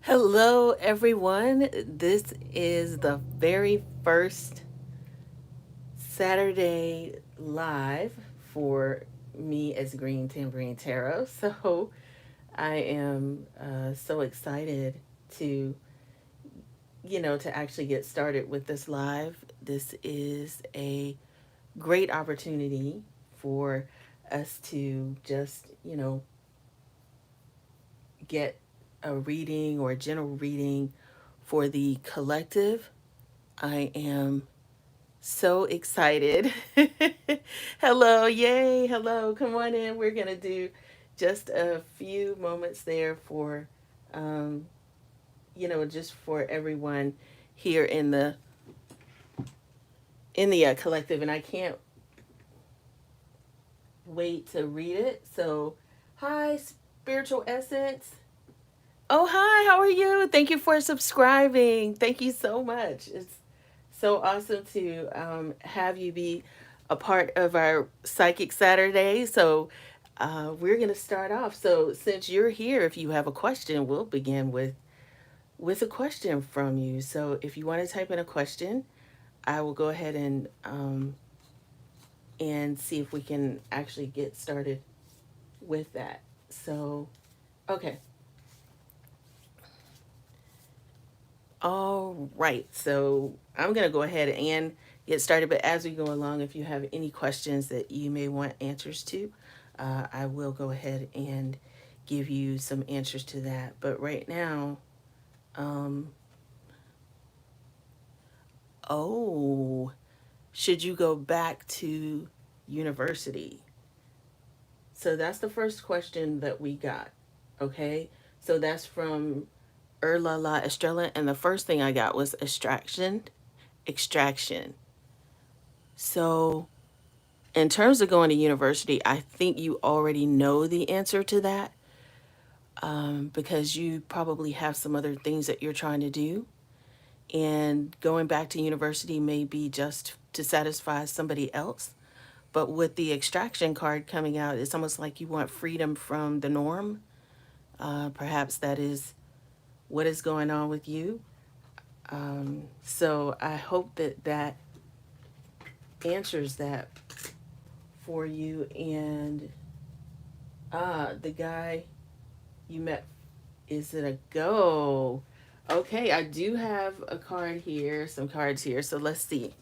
Hello, everyone. This is the very first Saturday live for me as Green Tambourine Tarot. So I am so excited to, to actually get started with this live. This is a great opportunity for us to just, get a reading or a general reading for the collective. I am so excited. Hello, yay, hello, come on in. We're going to do just a few moments there for, um, just for everyone here in the collective. And I can't wait to read it. So, hi, Spiritual Essence. Oh, hi, how are you? Thank you for subscribing. Thank you so much. It's so awesome to have you be a part of our Psychic Saturday. So, we're going to start off. So, since you're here, if you have a question, we'll begin with a question from you. So, if you want to type in a question, I will go ahead and see if we can actually get started with that. So, okay. All right, so I'm going to go ahead and get started. But as we go along, if you have any questions that you may want answers to, I will go ahead and give you some answers to that. But right now, um, oh, should you go back to university? So that's the first question that we got. Okay, so that's from La Estrella, and the first thing I got was extraction. Extraction. So, in terms of going to university, I think you already know the answer to that because you probably have some other things that you're trying to do. And going back to university may be just to satisfy somebody else. But with the extraction card coming out, it's almost like you want freedom from the norm. Perhaps that is what is going on with you. So I hope that that answers that for you. And the guy you met, is it a go? Okay, I do have a card here, some cards here. So let's see.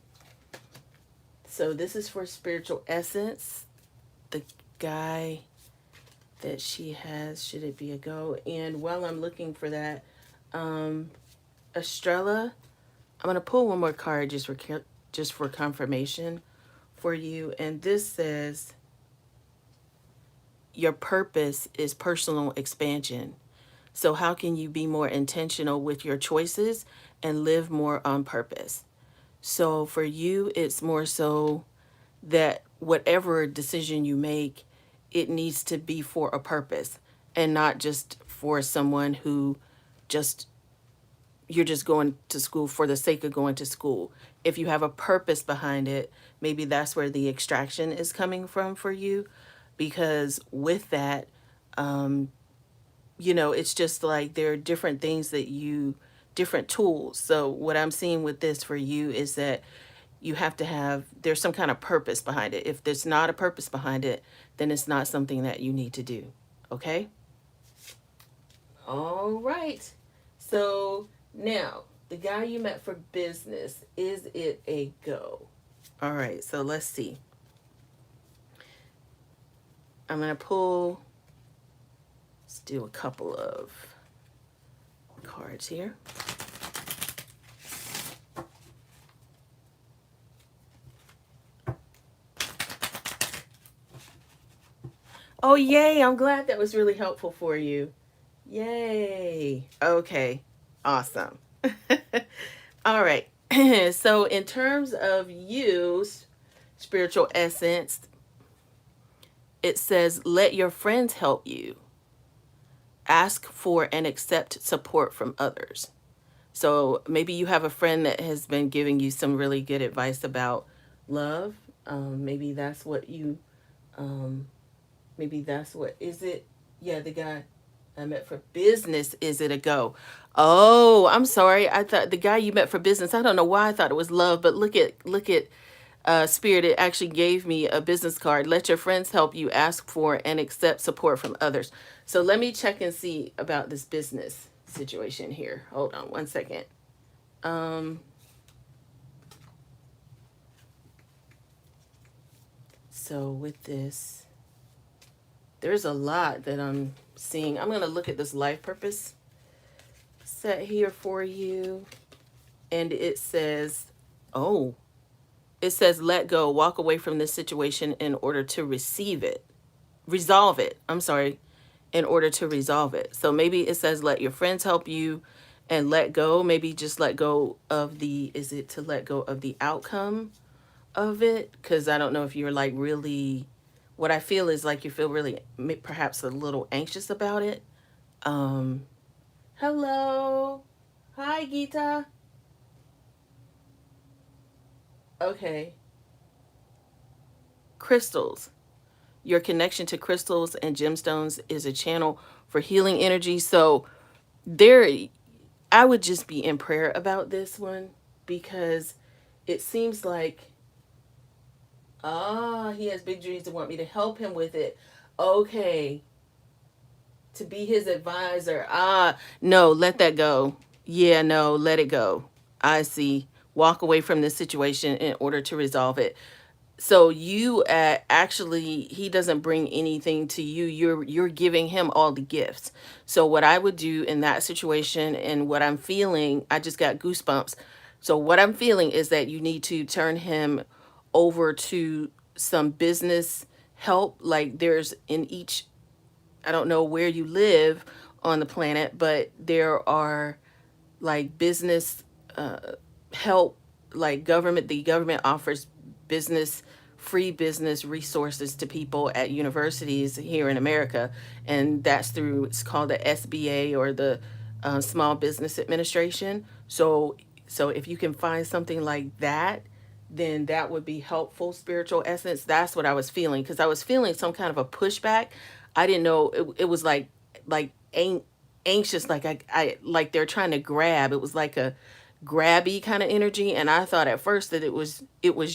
So this is for Spiritual Essence. The guy that she has, should it be a go? And while I'm looking for that, Estrella, I'm gonna pull one more card just for confirmation for you. And this says your purpose is personal expansion. So, how can you be more intentional with your choices and live more on purpose? So, for you, it's more so that whatever decision you make, it needs to be for a purpose and not just for someone who just you're just going to school for the sake of going to school. If you have a purpose behind it, maybe that's where the extraction is coming from for you. Because with that, it's just like there are different things different tools. So, what I'm seeing with this for you is that you have to there's some kind of purpose behind it. If there's not a purpose behind it, then it's not something that you need to do. Okay? All right. So, now, the guy you met for business, is it a go? All right, so let's see. I'm going to let's do a couple of cards here. Oh, yay. I'm glad that was really helpful for you. Yay. Okay. Awesome. All right. So, in terms of you, Spiritual Essence, it says, let your friends help you. Ask for and accept support from others. So, maybe you have a friend that has been giving you some really good advice about love. Maybe that's what you, maybe that's what, is it? Yeah, the guy. I met for business. Is it a go? Oh, I'm sorry. I thought the guy you met for business. I don't know why I thought it was love, but look at Spirit. It actually gave me a business card. Let your friends help you. Ask for and accept support from others. So let me check and see about this business situation here. Hold on one second. Um, so with this, there's a lot that I'm seeing. I'm gonna look at this life purpose set here for you. And it says, oh, it says, let go, walk away from this situation in order to resolve it. I'm sorry, in order to resolve it. So maybe it says, let your friends help you and let go. Maybe just let go of is it to let go of the outcome of it? Because I don't know if you're like really, what I feel is like you feel really, perhaps a little anxious about it. Um, Hello. Hi, Gita. Okay. Crystals. Your connection to crystals and gemstones is a channel for healing energy. So there, I would just be in prayer about this one because it seems like, he has big dreams and want me to help him with it. Okay. To be his advisor. No, let that go. Yeah, no, let it go. I see. Walk away from this situation in order to resolve it. So you actually, he doesn't bring anything to you. You're giving him all the gifts. So what I would do in that situation and what I'm feeling, I just got goosebumps. So what I'm feeling is that you need to turn him over to some business help. Like there's in each, I don't know where you live on the planet, but there are like business help, like the government offers business free business resources to people at universities here in America, and that's through, it's called the SBA, or the Small Business Administration. So if you can find something like that, then that would be helpful. Spiritual essence, that's what I was feeling, because I was feeling some kind of a pushback. I didn't know it was like anxious, like I like they're trying to grab. It was like a grabby kind of energy, and I thought at first that it was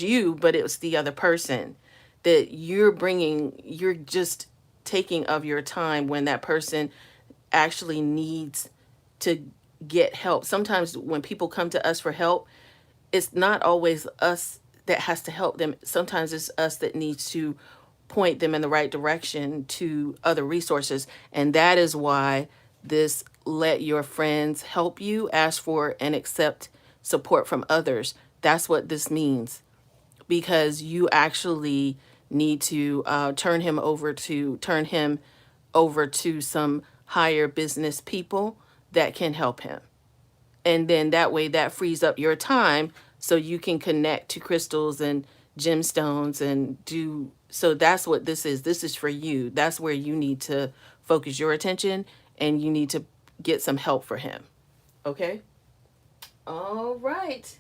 you, but it was the other person, that you're just taking of your time when that person actually needs to get help. Sometimes when people come to us for help, it's not always us that has to help them. Sometimes it's us that needs to point them in the right direction to other resources. And that is why this let your friends help you, ask for and accept support from others. That's what this means, because you actually need to turn him over to some higher business people that can help him. And then that way that frees up your time so you can connect to crystals and gemstones and do. So that's what this is for you. That's where you need to focus your attention, and you need to get some help for him. Okay. All right.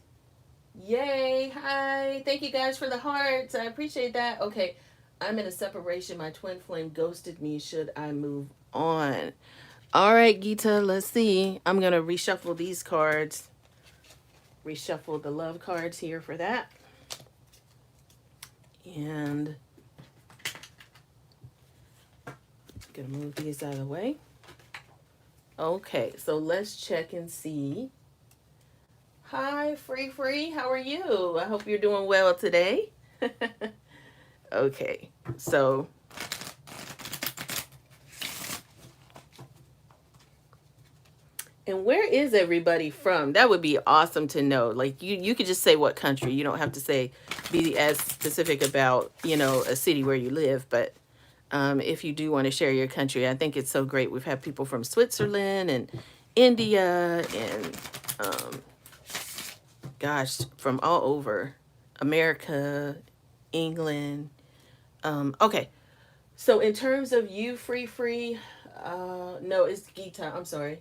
Yay. Hi, thank you guys for the hearts. I appreciate that. Okay, I'm in a separation. My twin flame ghosted me. Should I move on? All right, Gita, let's see. I'm going to reshuffle these cards. Reshuffle the love cards here for that. And going to move these out of the way. Okay, so let's check and see. Hi, Free. How are you? I hope you're doing well today. Okay, so and where is everybody from? That would be awesome to know. Like you could just say what country. You don't have to be as specific about, a city where you live. But if you do want to share your country, I think it's so great. We've had people from Switzerland and India and, gosh, from all over America, England. Okay. So in terms of you, Free, no, it's Gita. I'm sorry.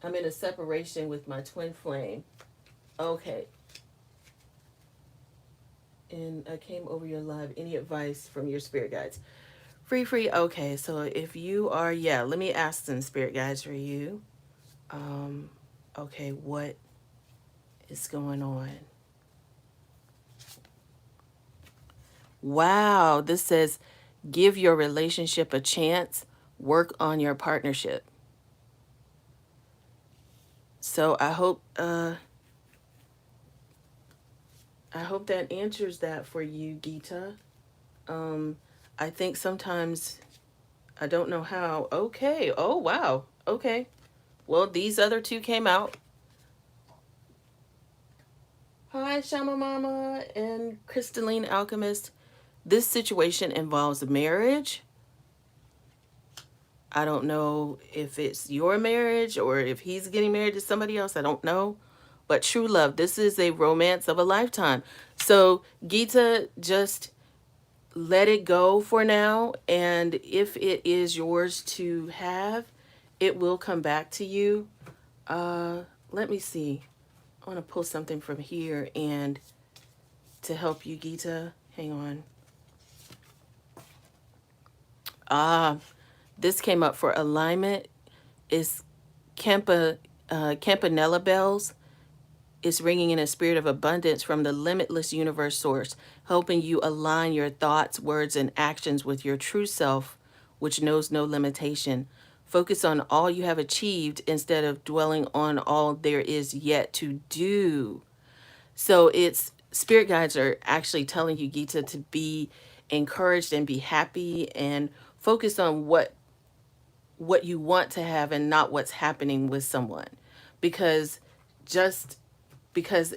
I'm in a separation with my twin flame. Okay. And I came over your live. Any advice from your spirit guides? Free. Okay, so if you are, yeah, let me ask some spirit guides for you. Um, okay, what is going on? Wow, this says give your relationship a chance, work on your partnership. So I hope that answers that for you, Gita. Um, I think sometimes I don't know how. Okay. Oh wow. Okay. Well, these other two came out. Hi, Shama Mama and Crystalline Alchemist. This situation involves marriage. I don't know if it's your marriage or if he's getting married to somebody else. I don't know. But true love, this is a romance of a lifetime. So, Gita, just let it go for now. And if it is yours to have, it will come back to you. Let me see. I want to pull something from here and to help you, Gita. Hang on. Ah, this came up for alignment. Is Campanella bells is ringing in a spirit of abundance from the limitless universe source, helping you align your thoughts, words, and actions with your true self, which knows no limitation. Focus on all you have achieved instead of dwelling on all there is yet to do. So it's spirit guides are actually telling you, Gita, to be encouraged and be happy and focus on what you want to have and not what's happening with someone. Because just because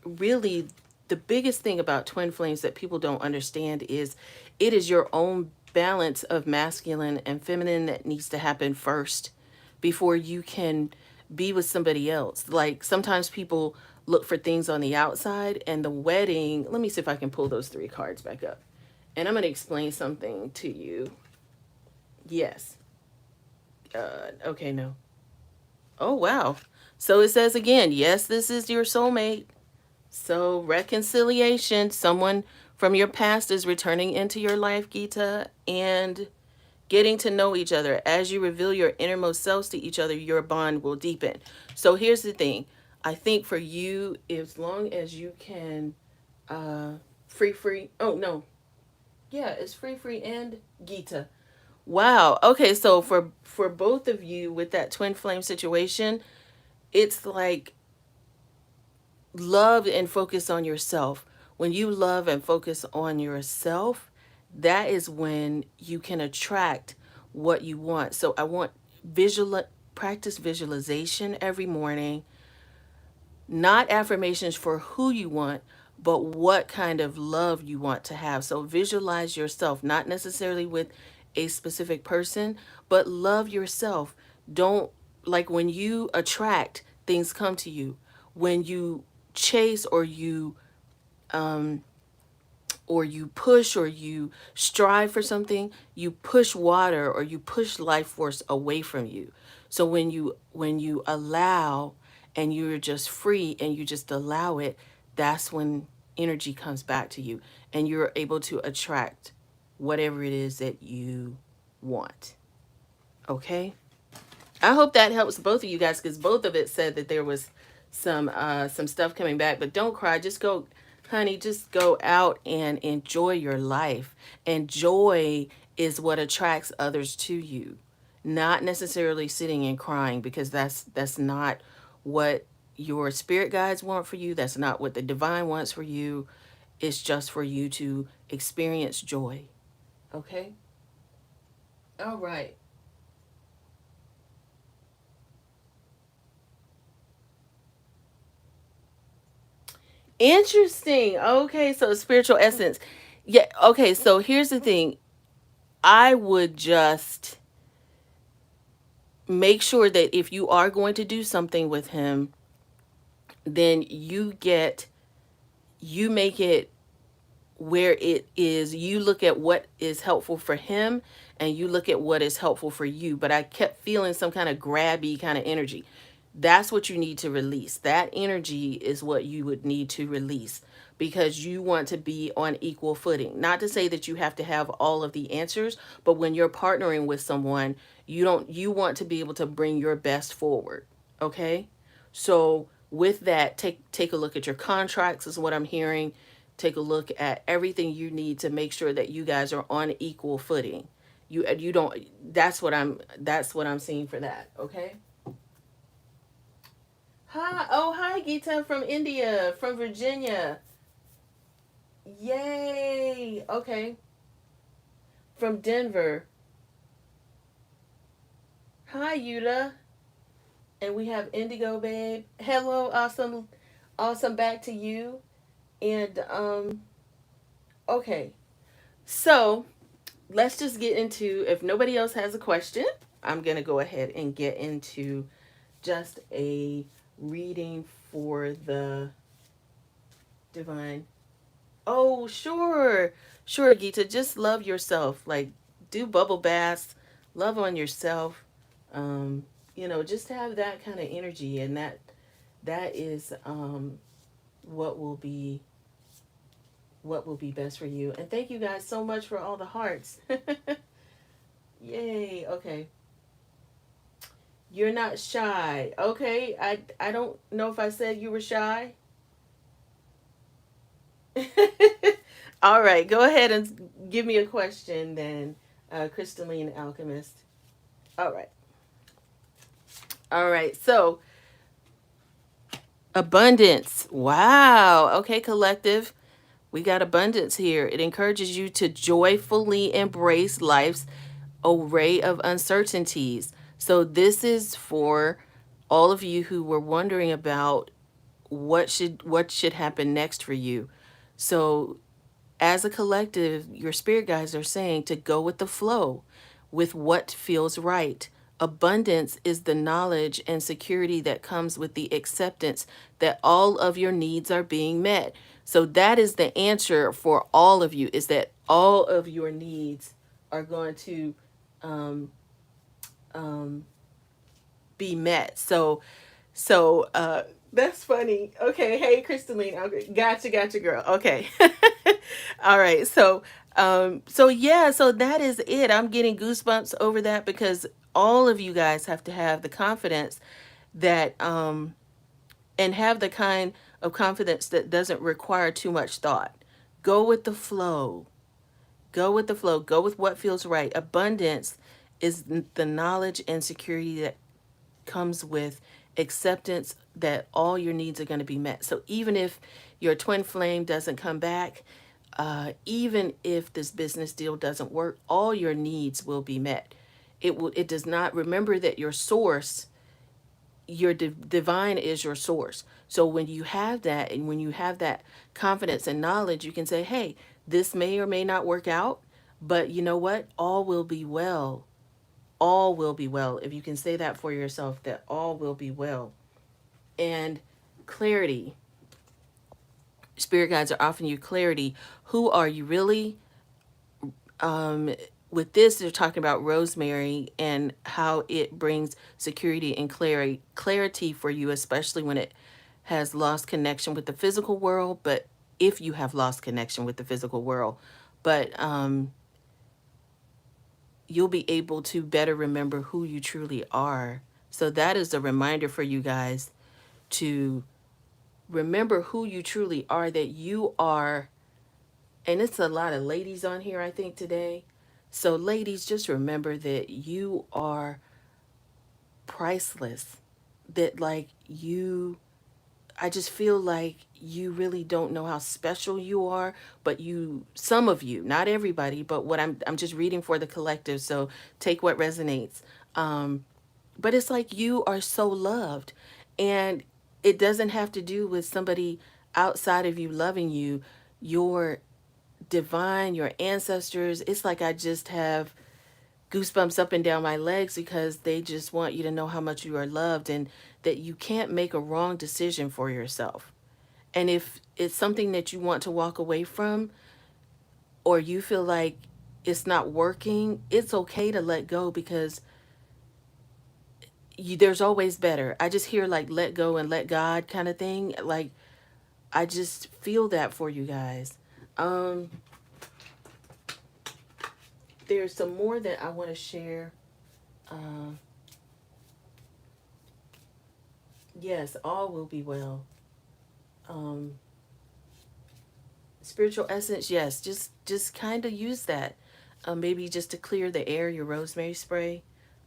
really the biggest thing about twin flames that people don't understand is it is your own balance of masculine and feminine that needs to happen first before you can be with somebody else. Like sometimes people look for things on the outside and the wedding. Let me see if I can pull those three cards back up. And I'm going to explain something to you. Yes. Okay, no. Oh, wow. So it says again, yes, this is your soulmate. So reconciliation, someone from your past is returning into your life, Gita, and getting to know each other. As you reveal your innermost selves to each other, your bond will deepen. So here's the thing. I think for you, as long as you can free. Oh no. Yeah, it's free and Gita. Wow. Okay, so for both of you with that twin flame situation, it's like love and focus on yourself. When you love and focus on yourself, that is when you can attract what you want. So I want visual practice visualization every morning, not affirmations for who you want, but what kind of love you want to have. So visualize yourself, not necessarily with a specific person, but love yourself. Don't like when you attract, things come to you. When you chase or you push or you strive for something, you push water or you push life force away from you. So when you allow and you're just free and you just allow it, that's when energy comes back to you and you're able to attract whatever it is that you want. Okay? I hope that helps both of you guys because both of it said that there was some stuff coming back. But don't cry. Just go, honey. Just go out and enjoy your life. And joy is what attracts others to you, not necessarily sitting and crying because that's not what your spirit guides want for you. That's not what the divine wants for you. It's just for you to experience joy. Okay. All right. Interesting. Okay, so spiritual essence. Yeah, okay, so here's the thing. I would just make sure that if you are going to do something with him, then you make it where it is you look at what is helpful for him and you look at what is helpful for you. But I kept feeling some kind of grabby kind of energy. That's what you need to release. That energy is what you would need to release. because you want to be on equal footing. Not to say that you have to have all of the answers, but when you're partnering with someone, you want to be able to bring your best forward. Okay? So with that, take a look at your contracts is what I'm hearing. Take a look at everything you need to make sure that you guys are on equal footing. You don't that's what I'm seeing for that, okay? Hi Geeta from India, from Virginia. Yay. Okay. From Denver. Hi Yuta. And we have Indigo Babe. Hello, awesome. Awesome, back to you. And okay. So, let's just get into, if nobody else has a question, I'm going to go ahead and get into just a reading for the divine. Oh, sure. Sure, Gita. Just love yourself. Like, do bubble baths, love on yourself. Um, just have that kind of energy, and that is what will be what will be best for you. And thank you guys so much for all the hearts. Yay. Okay. You're not shy. Okay. I don't know if I said you were shy. All right, go ahead and give me a question then, Crystalline Alchemist. All right. All right. So, abundance. Wow. Okay, collective. We got abundance here. It encourages you to joyfully embrace life's array of uncertainties. So, this is for all of you who were wondering about what should happen next for you. So, as a collective, your spirit guides are saying to go with the flow, with what feels right. Abundance is the knowledge and security that comes with the acceptance that all of your needs are being met. So that is the answer for all of you, is that all of your needs are going to um, um, be met. So that's funny. Okay, hey Crystalline, okay, gotcha, girl. Okay, all right. So yeah, so that is it. I'm getting goosebumps over that because all of you guys have to have the confidence that and have the kind of confidence that doesn't require too much thought. Go with the flow. Go with the flow. Go with what feels right. Abundance is the knowledge and security that comes with acceptance that all your needs are going to be met. So even if your twin flame doesn't come back, even if this business deal doesn't work, all your needs will be met. It does not, remember that your source, your divine is your source. So when you have that, and when you have that confidence and knowledge, you can say, hey, this may or may not work out, but you know what? All will be well. All will be well. If you can say that for yourself, that all will be well. And clarity. Spirit guides are offering you clarity. Who are you really? Um, with this, they're talking about rosemary and how it brings security and clarity for you, especially when it has lost connection with the physical world. But if you have lost connection with the physical world, but you'll be able to better remember who you truly are. So that is a reminder for you guys to remember who you truly are, that you are, and it's a lot of ladies on here, I think, today. So, ladies, just remember that you are priceless. That, like, I just feel like you really don't know how special you are, but some of you, not everybody, but I'm just reading for the collective, so take what resonates. But it's like you are so loved, and it doesn't have to do with somebody outside of you loving you. Your divine, your ancestors, it's like I just have goosebumps up and down my legs because they just want you to know how much you are loved and that you can't make a wrong decision for yourself. And if it's something that you want to walk away from, or you feel like it's not working, it's okay to let go because there's always better. I just hear like let go and let God kind of thing. Like I just feel that for you guys. Um, there's some more that I want to share. Uh, yes, all will be well. Um, spiritual essence, yes, just kind of use that. Maybe just to clear the air, your rosemary spray.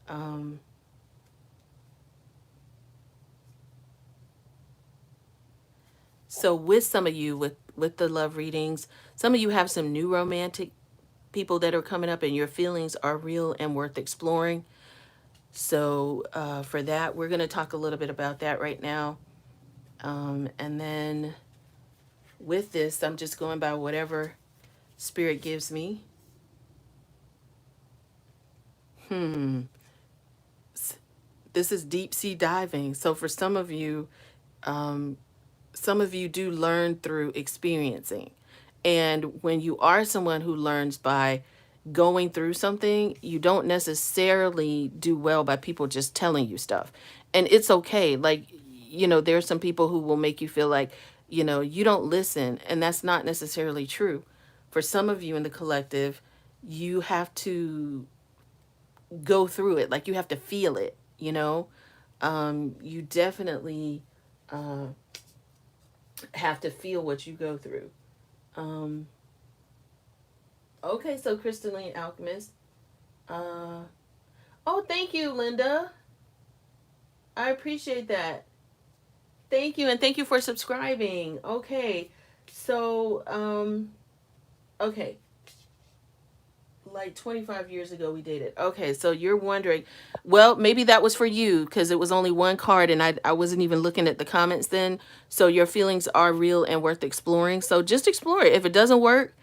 Um, so with some of you with the love readings, some of you have some new romantic people that are coming up, and your feelings are real and worth exploring. So for that, we're going to talk a little bit about that right now. And then with this, I'm just going by whatever spirit gives me. Hmm. This is deep sea diving. So for um, some of you do learn through experiencing. And when you are someone who learns by going through something, you don't necessarily do well by people just telling you stuff. And it's okay. Like, there are some people who will make you feel like, you don't listen. And that's not necessarily true. For some of you in the collective, you have to go through it. Like, you have to feel it. You definitely uh, have to feel what you go through. Um, okay, so Crystalline Alchemist. Uh, oh, thank you, Linda. I appreciate that. Thank you, and thank you for subscribing. Okay, so okay, like 25 years ago we dated. Okay, so you're wondering, well, maybe that was for you because it was only one card, and I wasn't even looking at the comments then. So your feelings are real and worth exploring. So just explore it. If it doesn't work,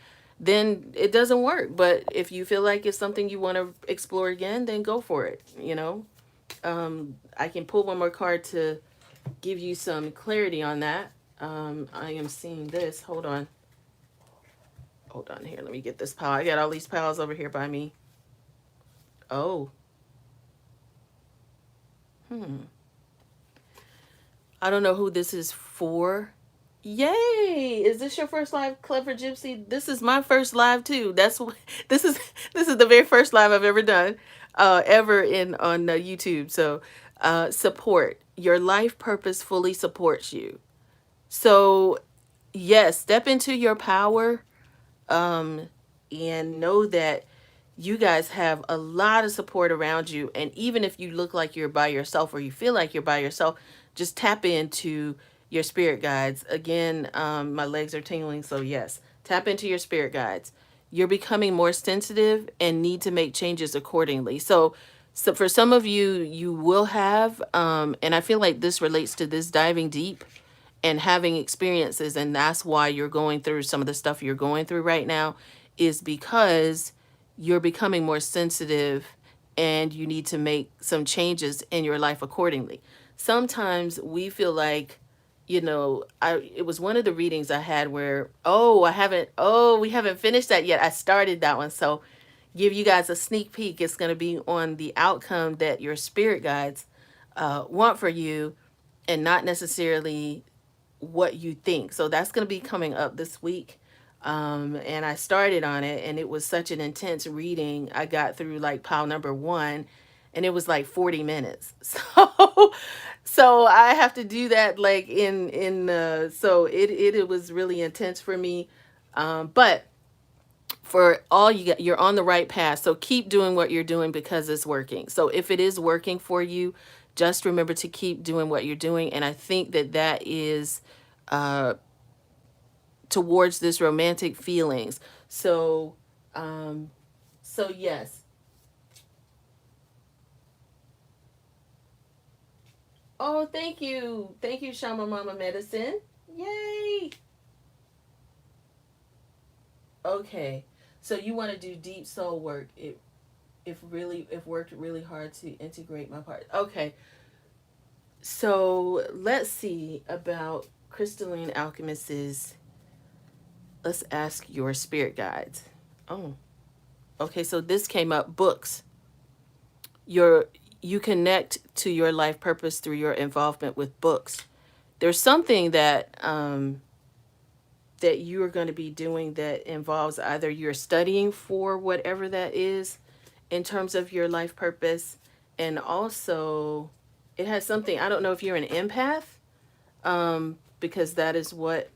then it doesn't work. But if you feel like it's something you want to explore again, then go for it. I can pull one more card to give you some clarity on that. I am seeing this. Hold on. Hold on here. Let me get this pile. I got all these piles over here by me. Oh. Hmm. I don't know who this is for. Yay! Is this your first live, Clever Gypsy? This is my first live too. That's what this is. This is the very first live I've ever done, ever in on YouTube. So, support your life purpose fully supports you. So, yes, step into your power, um, and know that you guys have a lot of support around you. And even if you look like you're by yourself or you feel like you're by yourself, just tap into your spirit guides. Again, my legs are tingling. So, yes, tap into your spirit guides. You're becoming more sensitive and need to make changes accordingly. So for some of you, you will have, and I feel like this relates to this diving deep and having experiences, and that's why you're going through some of the stuff you're going through right now, is because you're becoming more sensitive and you need to make some changes in your life accordingly. Sometimes we feel like, it was one of the readings I had where, we haven't finished that yet. I started that one. So give you guys a sneak peek. It's going to be on the outcome that your spirit guides want for you, and not necessarily what you think. So that's going to be coming up this week. And I started on it, and it was such an intense reading. I got through like pile number one, and it was like 40 minutes. So I have to do that like so it was really intense for me. But for all you got, you're on the right path. So keep doing what you're doing because it's working. So if it is working for you, just remember to keep doing what you're doing. And I think that is uh, towards this romantic feelings. So, um, so yes. Oh, thank you, Shama Mama Medicine. Yay. Okay. So you want to do deep soul work. If worked really hard to integrate my part. Okay. So let's see about Crystalline Alchemist's. Let's ask your spirit guides. Oh, okay. So this came up books. Your you connect to your life purpose through your involvement with books. There's something that that you are going to be doing that involves either you're studying for whatever that is in terms of your life purpose, and also it has something, I don't know if you're an empath, because that is what,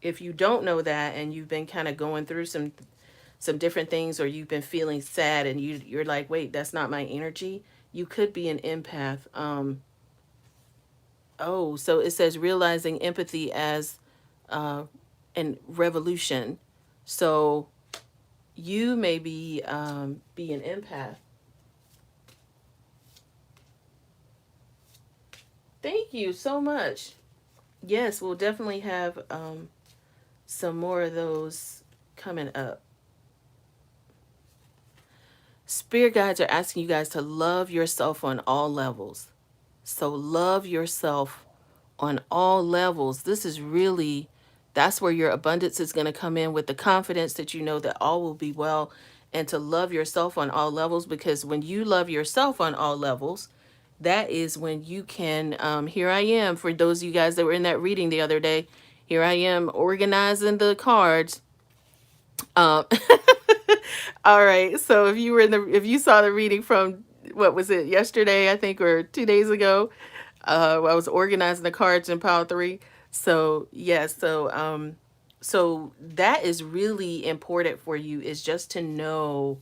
if you don't know that and you've been kind of going through some different things, or you've been feeling sad and you're like, wait, that's not my energy, you could be an empath. Oh, so it says realizing empathy as an revolution. So you may be an empath. Thank you so much. Yes, we'll definitely have some more of those coming up. Spirit guides are asking you guys to love yourself on all levels. So love yourself on all levels. This is really, that's where your abundance is going to come in, with the confidence that you know that all will be well, and to love yourself on all levels, because when you love yourself on all levels, that is when you can, here I am, for those of you guys that were in that reading the other day, here I am organizing the cards. Um, all right. So if you saw the reading from, what was it, yesterday, I think, or 2 days ago, I was organizing the cards in pile three. So yes, so that is really important for you, is just to know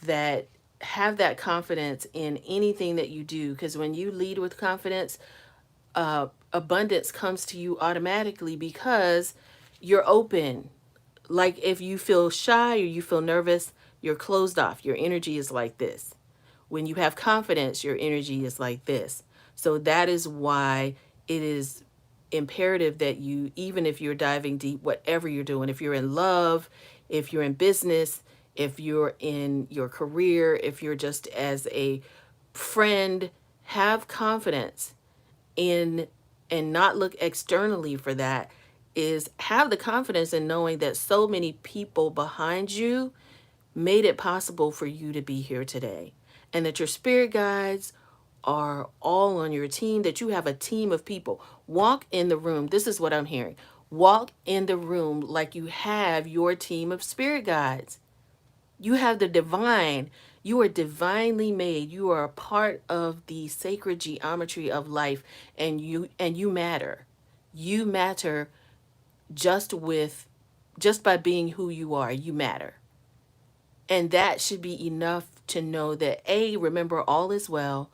that, have that confidence in anything that you do, because when you lead with confidence, abundance comes to you automatically, because you're open. Like if you feel shy or you feel nervous, you're closed off. Your energy is like this. When you have confidence, your energy is like this. So that is why it is imperative that you, even if you're diving deep, whatever you're doing, if you're in love, if you're in business, if you're in your career, if you're just as a friend, have confidence in, and not look externally for that, is have the confidence in knowing that so many people behind you made it possible for you to be here today, and that your spirit guides are all on your team, that you have a team of people. Walk in the room. This is what I'm hearing. Walk in the room like you have your team of spirit guides. You have the divine. You are divinely made. You are a part of the sacred geometry of life, and you matter. You matter just by being who you are. You matter. And that should be enough to know that A, remember all is well.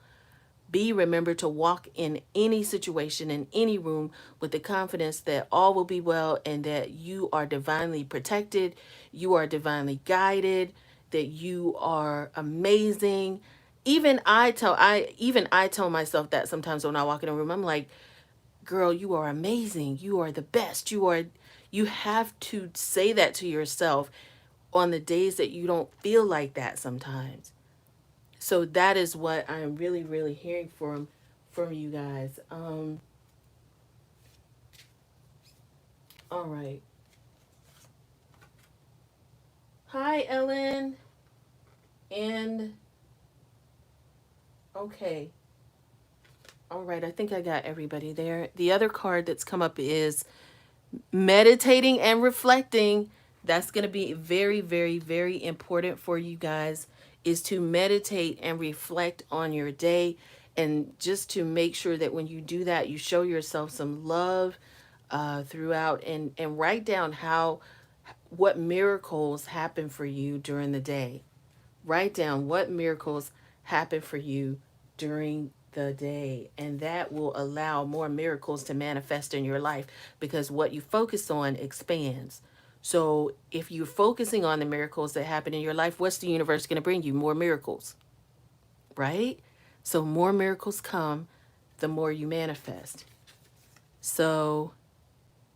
B, remember to walk in any situation, in any room, with the confidence that all will be well, and that you are divinely protected, you are divinely guided, that you are amazing. Even I tell myself that sometimes when I walk in a room. I'm like, girl, you are amazing. You are the best. You have to say that to yourself on the days that you don't feel like that sometimes. So that is what I'm really, really hearing from you guys. All right. Hi, Ellen. And okay. All right. I think I got everybody there. The other card that's come up is meditating and reflecting. That's going to be very, very, very important for you guys, is to meditate and reflect on your day, and just to make sure that when you do that, you show yourself some love throughout, and write down what miracles happen for you during the day. Write down what miracles happen for you during the day, and that will allow more miracles to manifest in your life, because what you focus on expands. So if you're focusing on the miracles that happen in your life, what's the universe going to bring you? More miracles, right? So more miracles come, the more you manifest. So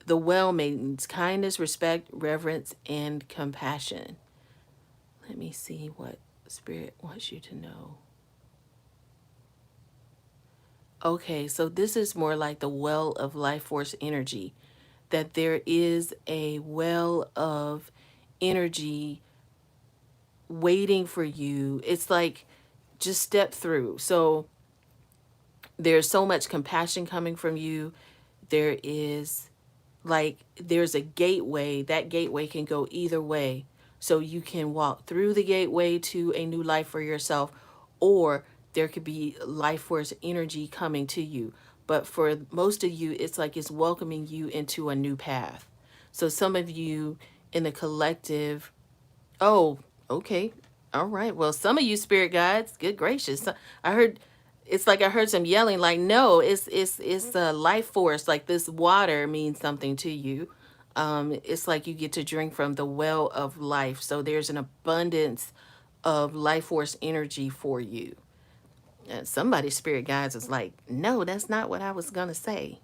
the well means kindness, respect, reverence, and compassion. Let me see what Spirit wants you to know. Okay, so this is more like the well of life force energy, that there is a well of energy waiting for you. It's like, just step through. So there's so much compassion coming from you. There is like there's a gateway. That gateway can go either way. So you can walk through the gateway to a new life for yourself, or there could be life force energy coming to you. But for most of you, it's like it's welcoming you into a new path. So some of you in the collective, oh, okay. All right. Well, some of you spirit guides, good gracious. I heard it's like I heard some yelling like no, it's a life force, like this water means something to you. It's like you get to drink from the well of life. So there's an abundance of life force energy for you. And somebody's spirit guides was like, no, that's not what I was gonna say.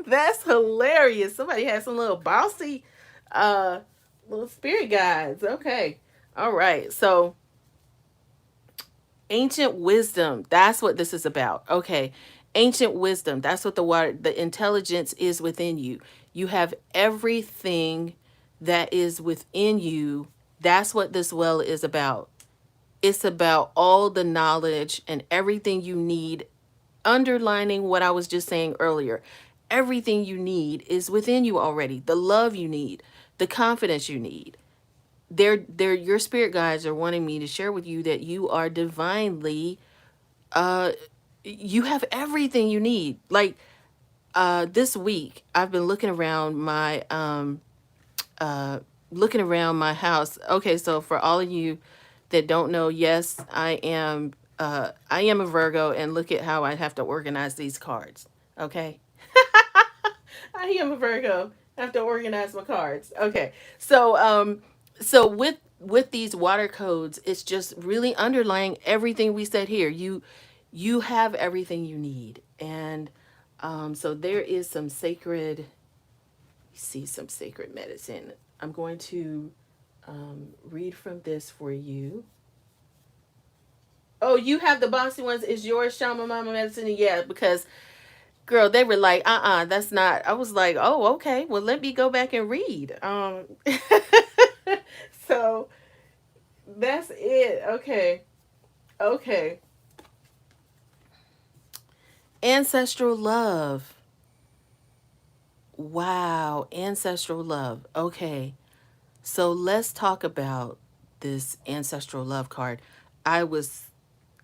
That's hilarious. Somebody had some little bossy uh little spirit guides. Okay. All right. So ancient wisdom, that's what this is about. Okay. Ancient wisdom, that's what the intelligence is within you. You have everything that is within you. That's what this well is about. It's about all the knowledge and everything you need, underlining what I was just saying earlier. Everything you need is within you already. The love you need, the confidence you need. They're your spirit guides are wanting me to share with you that you are divinely uh you have everything you need. Like this week I've been looking around my house. Okay, so for all of you that don't know, yes, I am a Virgo, and look at how I have to organize these cards. Okay. I am a Virgo. I have to organize my cards. Okay. So with these water codes, it's just really underlying everything we said here. You have everything you need. And so there is some sacred, see some sacred medicine. I'm going to read from this for you. Oh, you have the bossy ones. Is yours Shama Mama medicine? Yeah, because girl, they were like, that's not. I was like, oh, okay. Well, let me go back and read. So that's it. Okay. Okay. Ancestral love. Wow, ancestral love. Okay. So let's talk about this ancestral love card. I was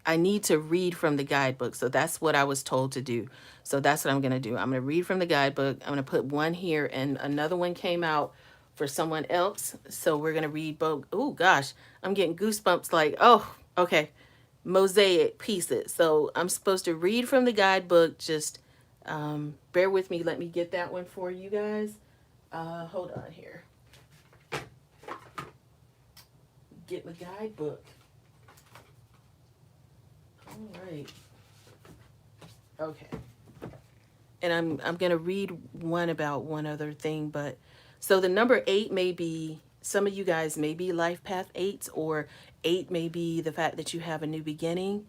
I need to read from the guidebook. So that's what I was told to do. So that's what I'm going to do. I'm going to read from the guidebook. I'm going to put one here, and another one came out for someone else. So we're going to read both. Oh gosh, I'm getting goosebumps like, oh, okay. Mosaic pieces. So I'm supposed to read from the guidebook. Just bear with me. Let me get that one for you guys. Hold on here. Get my guidebook. All right. Okay. And I'm gonna read one about one other thing, but so the number 8 may be, some of you guys may be life path 8s, or 8 may be the fact that you have a new beginning.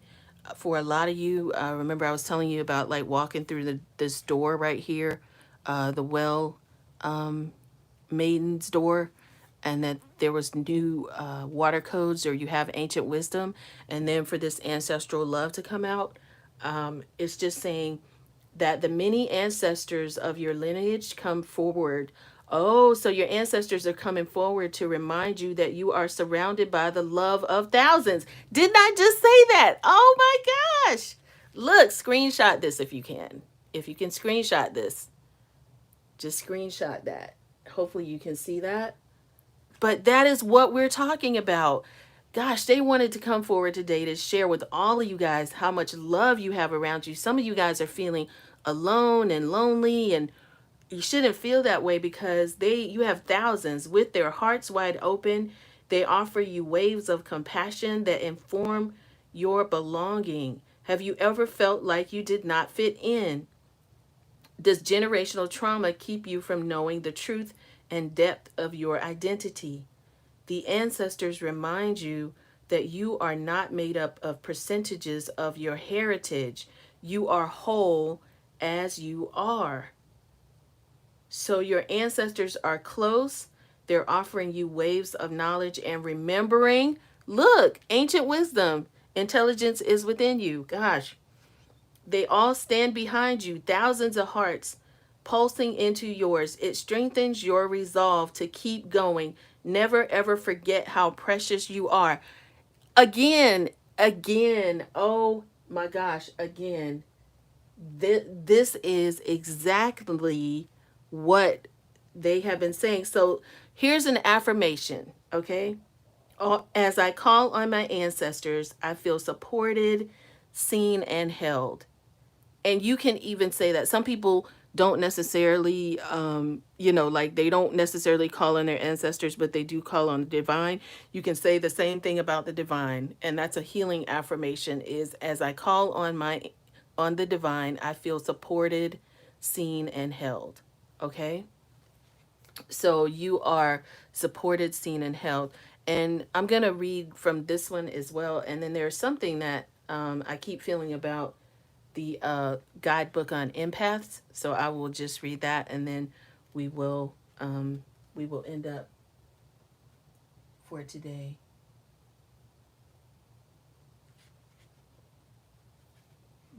For a lot of you, remember I was telling you about like walking through this door right here, the well maiden's door, and that there was new water codes, or you have ancient wisdom, and then for this ancestral love to come out, it's just saying that the many ancestors of your lineage come forward. Oh, so your ancestors are coming forward to remind you that you are surrounded by the love of thousands. Didn't I just say that? Oh my gosh. Look, screenshot this if you can. If you can screenshot this, just screenshot that. Hopefully you can see that. But that is what we're talking about. Gosh, they wanted to come forward today to share with all of you guys how much love you have around you. Some of you guys are feeling alone and lonely, and you shouldn't feel that way, because you have thousands with their hearts wide open. They offer you waves of compassion that inform your belonging. Have you ever felt like you did not fit in? Does generational trauma keep you from knowing the truth and depth of your identity? The ancestors remind you that you are not made up of percentages of your heritage. You are whole as you are. So your ancestors are close. They're offering you waves of knowledge and remembering. Look, ancient wisdom. Intelligence is within you. Gosh. They all stand behind you, thousands of hearts pulsing into yours. It strengthens your resolve to keep going. Never ever forget how precious you are. Again, again, oh my gosh, again, this is exactly what they have been saying. So here's an affirmation, okay? As I call on my ancestors, I feel supported, seen, and held. And you can even say that some people don't necessarily, like they don't necessarily call on their ancestors, but they do call on the divine. You can say the same thing about the divine, and that's a healing affirmation. Is as I call on the divine, I feel supported, seen, and held. Okay, so you are supported, seen, and held. And I'm gonna read from this one as well. And then there's something that I keep feeling about the guidebook on empaths. So I will just read that, and then we will end up for today.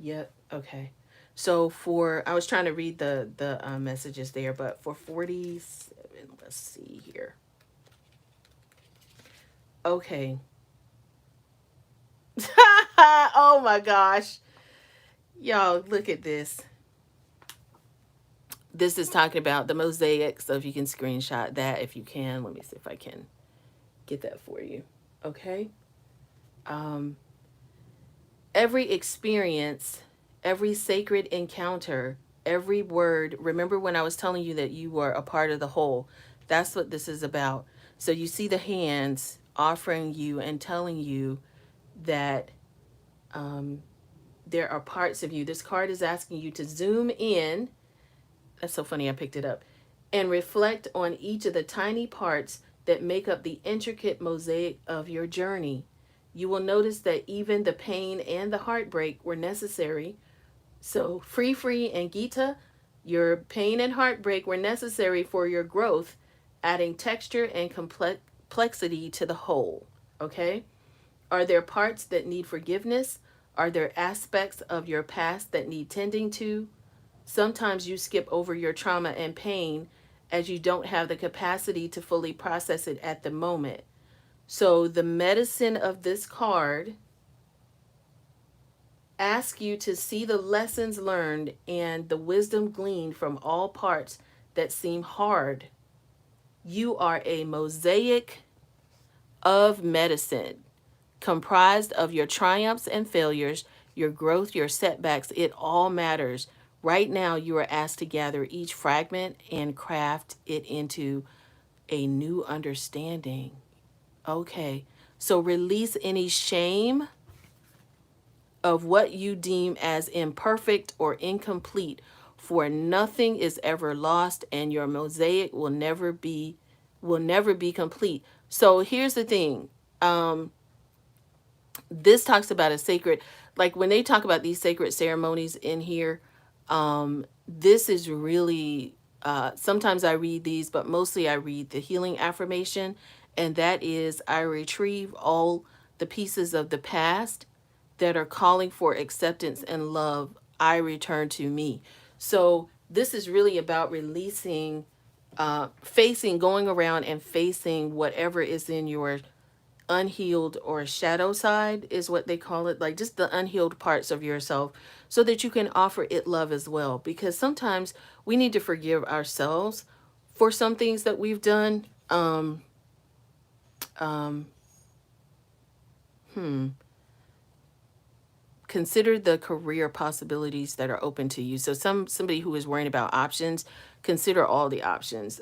Yep. Okay. So for I was trying to read the messages there, but for 47, let's see here. Okay. Oh my gosh. Y'all, look at this. This is talking about the mosaic. So if you can screenshot that, if you can, let me see if I can get that for you. Okay. Um, every experience, every sacred encounter, every word. Remember when I was telling you that you were a part of the whole? That's what this is about. So you see the hands offering you and telling you that there are parts of you. This card is asking you to zoom in. That's so funny, I picked it up. And reflect on each of the tiny parts that make up the intricate mosaic of your journey. You will notice that even the pain and the heartbreak were necessary. So, Free and Gita, your pain and heartbreak were necessary for your growth, adding texture and complexity to the whole. Okay? Are there parts that need forgiveness? Are there aspects of your past that need tending to? Sometimes you skip over your trauma and pain as you don't have the capacity to fully process it at the moment. So, the medicine of this card asks you to see the lessons learned and the wisdom gleaned from all parts that seem hard. You are a mosaic of medicine, comprised of your triumphs and failures, your growth, your setbacks. It all matters. Right now, you are asked to gather each fragment and craft it into a new understanding. Okay, so release any shame of what you deem as imperfect or incomplete, for nothing is ever lost and your mosaic will never be complete. So here's the thing. This talks about a sacred, like when they talk about these sacred ceremonies in here, this is really, sometimes I read these, but mostly I read the healing affirmation, and that is, I retrieve all the pieces of the past that are calling for acceptance and love. I return to me. So this is really about releasing, going around and facing whatever is in your unhealed or shadow side, is what they call it, like just the unhealed parts of yourself, so that you can offer it love as well, because sometimes we need to forgive ourselves for some things that we've done. Um Consider the career possibilities that are open to you. So somebody who is worrying about options, consider all the options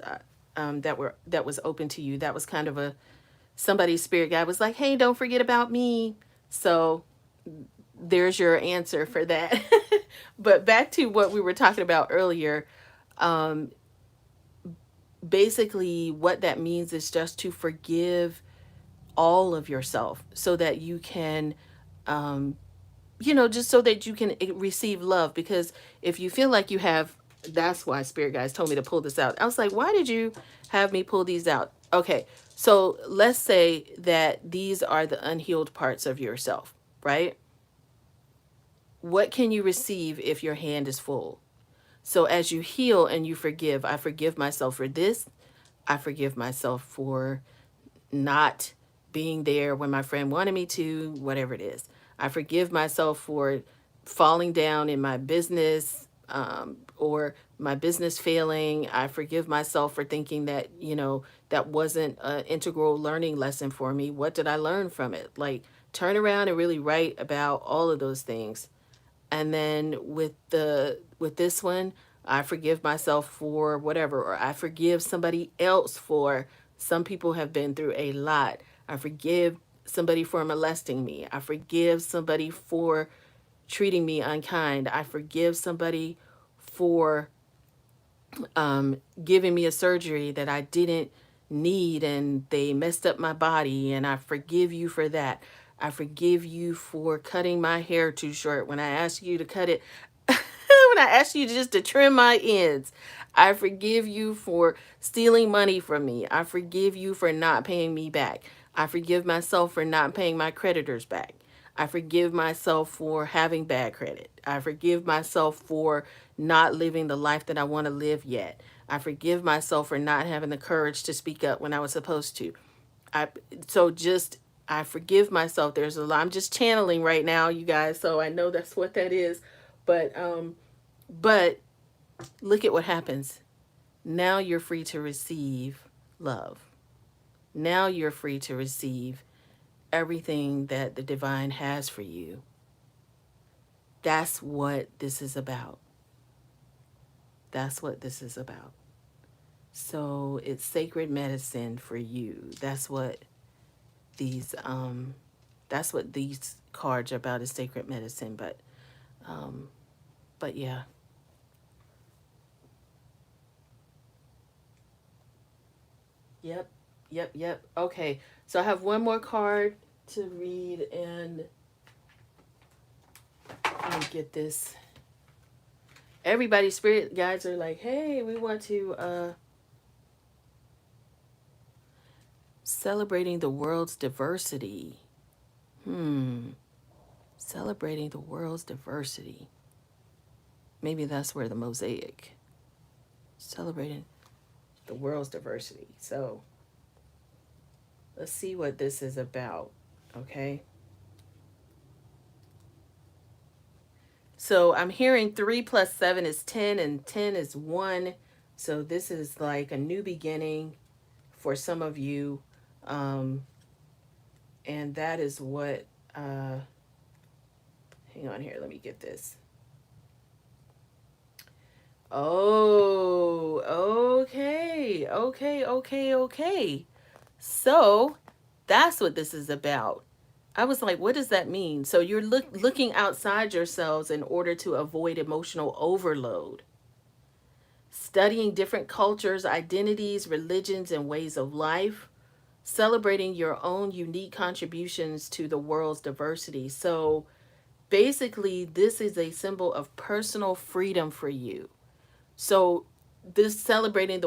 that was open to you. That was kind of a, somebody's spirit guide was like, hey, don't forget about me. So there's your answer for that. But back to what we were talking about earlier. Basically, what that means is just to forgive all of yourself so that you can, just so that you can receive love. Because if you feel like you have, that's why spirit guides told me to pull this out. I was like, why did you have me pull these out? Okay, so let's say that these are the unhealed parts of yourself, right? What can you receive if your hand is full? So as you heal and you forgive, I forgive myself for this. I forgive myself for not being there when my friend wanted me to, whatever it is. I forgive myself for falling down in my business, or my business failing. I forgive myself for thinking that, that wasn't an integral learning lesson for me. What did I learn from it? Like, turn around and really write about all of those things. And then with this one, I forgive myself for whatever, or I forgive somebody else for, some people have been through a lot. I forgive somebody for molesting me. I forgive somebody for treating me unkind. I forgive somebody for giving me a surgery that I didn't need and they messed up my body, and I forgive you for that. I forgive you for cutting my hair too short when I asked you to cut it. When I asked you just to trim my ends. I forgive you for stealing money from me. I forgive you for not paying me back. I forgive myself for not paying my creditors back. I forgive myself for having bad credit. I forgive myself for not living the life that I want to live yet. I forgive myself for not having the courage to speak up when I was supposed to. I so just I forgive myself. There's a lot. I'm just channeling right now, you guys, so I know that's what that is. But look at what happens. Now you're free to receive love. Now you're free to receive everything that the divine has for you. That's what this is about. That's what this is about. So it's sacred medicine for you. These that's what these cards are about, is sacred medicine. But yeah. Yep. Yep. Okay. So I have one more card to read, and let me get this. Everybody, spirit guides are like, hey, we want to celebrating the world's diversity. Celebrating the world's diversity. Maybe that's where the mosaic. Celebrating the world's diversity. So let's see what this is about. Okay. So I'm hearing 3 plus 7 is 10, and 10 is 1. So this is like a new beginning for some of you. And that is what, hang on here, let me get this. Oh, okay. So that's what this is about. I was like, what does that mean? So you're looking outside yourselves in order to avoid emotional overload. Studying different cultures, identities, religions, and ways of life. Celebrating your own unique contributions to the world's diversity. So basically, this is a symbol of personal freedom for you. So this celebrating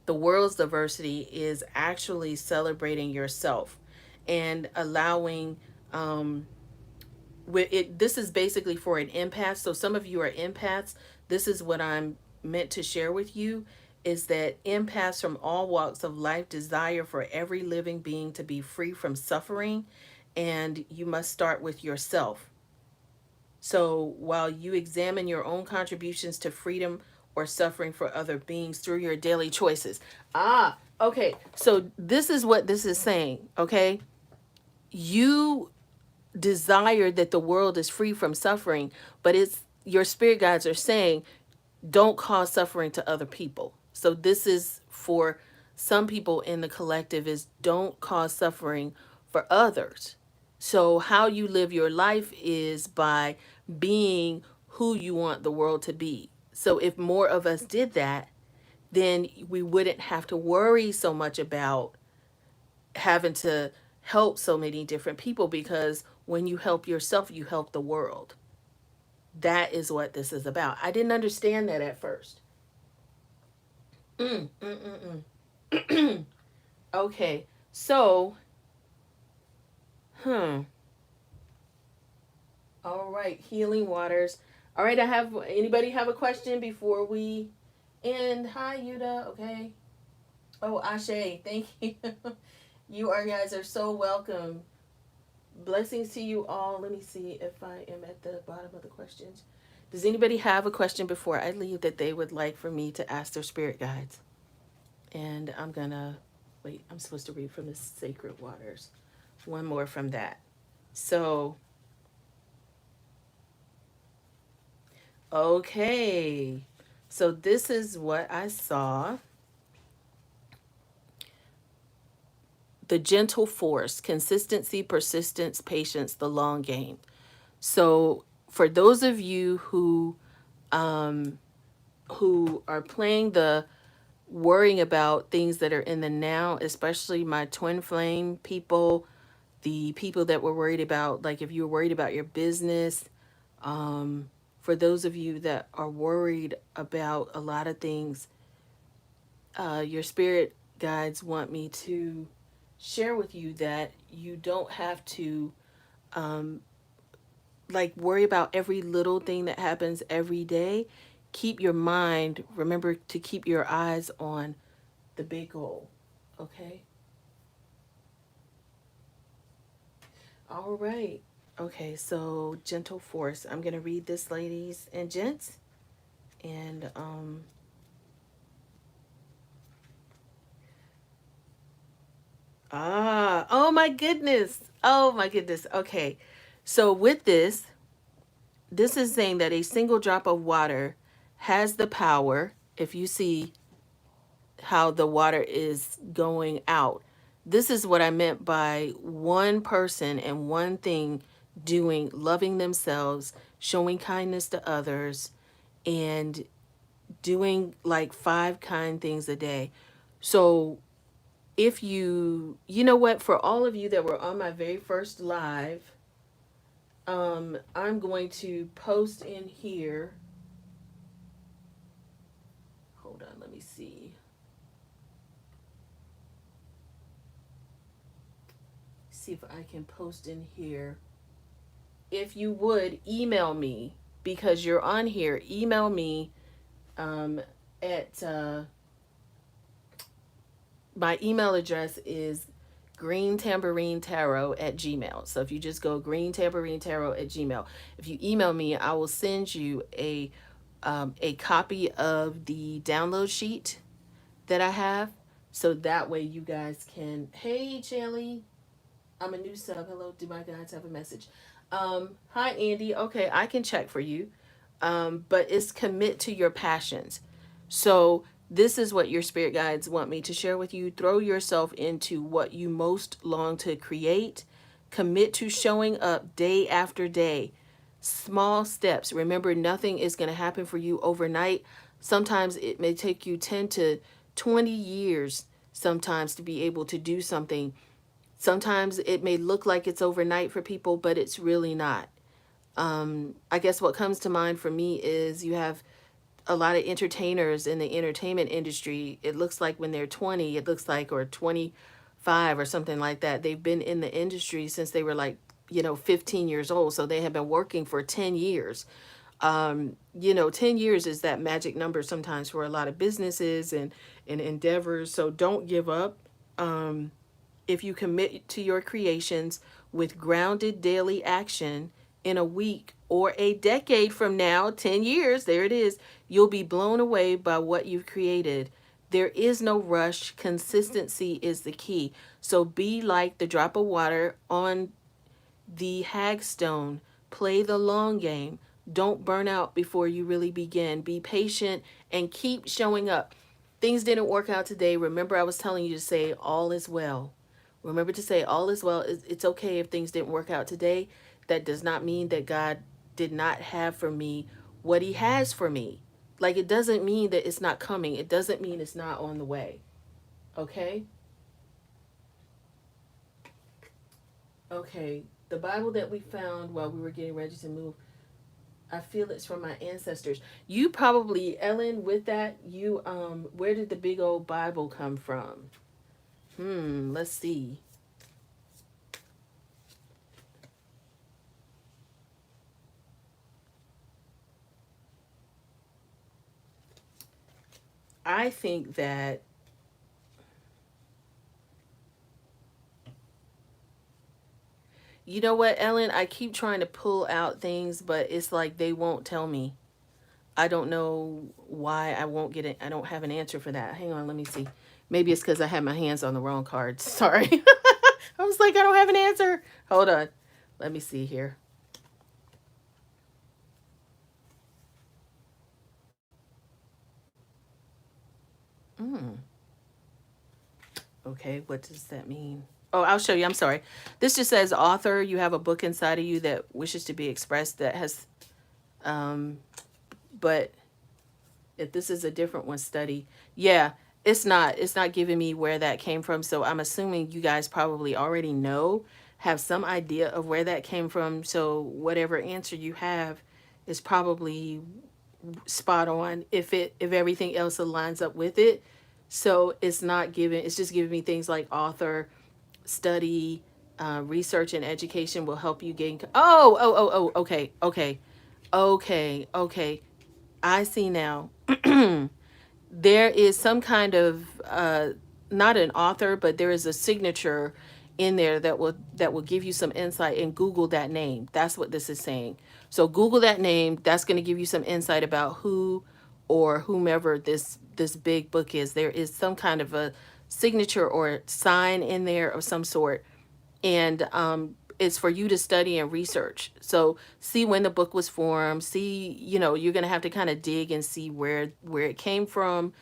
the world's diversity is actually celebrating yourself and allowing this is basically for an empath. So some of you are empaths. This is what I'm meant to share with you, is that empaths from all walks of life desire for every living being to be free from suffering, and you must start with yourself. So while you examine your own contributions to freedom or suffering for other beings through your daily choices. Okay. So this is what this is saying, okay? You desire that the world is free from suffering, but it's your spirit guides are saying don't cause suffering to other people. So this is for some people in the collective, is don't cause suffering for others. So how you live your life is by being who you want the world to be. So if more of us did that, then we wouldn't have to worry so much about having to help so many different people, because when you help yourself, you help the world. That is what this is about. I didn't understand that at first. Okay, so, all right, healing waters. All right, I have anybody have a question before we end? Hi, Yuda. Okay. Oh, Ashe, thank you. You are guys are so welcome. Blessings to you all. Let me see if I am at the bottom of the questions. Does anybody have a question before I leave that they would like for me to ask their spirit guides? And I'm gonna wait. I'm supposed to read from the Sacred Waters. One more from that. So, okay. So this is what I saw. The gentle force, consistency, persistence, patience, the long game. So for those of you who are playing the worrying about things that are in the now, especially my twin flame people, the people that were worried about, like if you're worried about your business, for those of you that are worried about a lot of things, your spirit guides want me to share with you that you don't have to like worry about every little thing that happens every day. Keep your mind, remember to keep your eyes on the big goal. Okay? All right. Okay, so gentle force. I'm going to read this, ladies and gents. And oh my goodness. Oh my goodness. Okay. So with this is saying that a single drop of water has the power, if you see how the water is going out. This is what I meant by one person and one thing doing, loving themselves, showing kindness to others, and doing like 5 kind things a day. So if you know what, for all of you that were on my very first live, I'm going to post in here. Hold on, let me see if I can post in here. If you would email me because you're on here, email me um, at my email address is greentambourinetarot@gmail. So if you just go greentambourinetarot@gmail, if you email me, I will send you a copy of the download sheet that I have. So that way you guys can, hey Shelly, I'm a new sub. Hello, do my guides have a message? Hi Andy. Okay, I can check for you. But it's commit to your passions. So this is what your spirit guides want me to share with you. Throw yourself into what you most long to create. Commit to showing up day after day. Small steps. Remember, nothing is going to happen for you overnight. Sometimes it may take you 10 to 20 years sometimes to be able to do something. Sometimes it may look like it's overnight for people, but it's really not. I guess what comes to mind for me is you have a lot of entertainers in the entertainment industry. It looks like when they're 20, it looks like, or 25 or something like that, they've been in the industry since they were like, 15 years old. So they have been working for 10 years. 10 years is that magic number sometimes for a lot of businesses and endeavors. So don't give up. If you commit to your creations with grounded daily action in a week or a decade from now, 10 years, there it is, you'll be blown away by what you've created. There is no rush. Consistency is the key. So be like the drop of water on the hagstone. Play the long game. Don't burn out before you really begin. Be patient and keep showing up. Things didn't work out today. Remember, I was telling you to say all is well. Remember to say all is well. It's okay if things didn't work out today. That does not mean that God did not have for me what he has for me. Like, it doesn't mean that it's not coming. It doesn't mean it's not on the way. Okay? Okay. The Bible that we found while we were getting ready to move, I feel it's from my ancestors. You probably, Ellen, with that, where did the big old Bible come from? Let's see. I think that, you know what, Ellen, I keep trying to pull out things, but it's like they won't tell me. I don't know why I won't get it. I don't have an answer for that. Hang on, let me see. Maybe it's because I had my hands on the wrong cards. Sorry. I was like, I don't have an answer. Hold on. Let me see here. Mm, okay, what does that mean? Oh, I'll show you. I'm sorry. This just says author. You have a book inside of you that wishes to be expressed that has, um, but if this is a different one, study. Yeah, it's not giving me where that came from. So I'm assuming you guys probably already know, have some idea of where that came from. So whatever answer you have is probably spot on if everything else aligns up with it. So it's just giving me things like author, study, research and education will help you gain. Okay, okay, okay, okay. I see now. There is some kind of not an author, but there is a signature in there that will give you some insight, and Google that name. That's what this is saying. So Google that name. That's going to give you some insight about who or whomever this big book is. There is some kind of a signature or sign in there of some sort, and it's for you to study and research. So see when the book was formed. See, you're gonna have to kind of dig and see where it came from.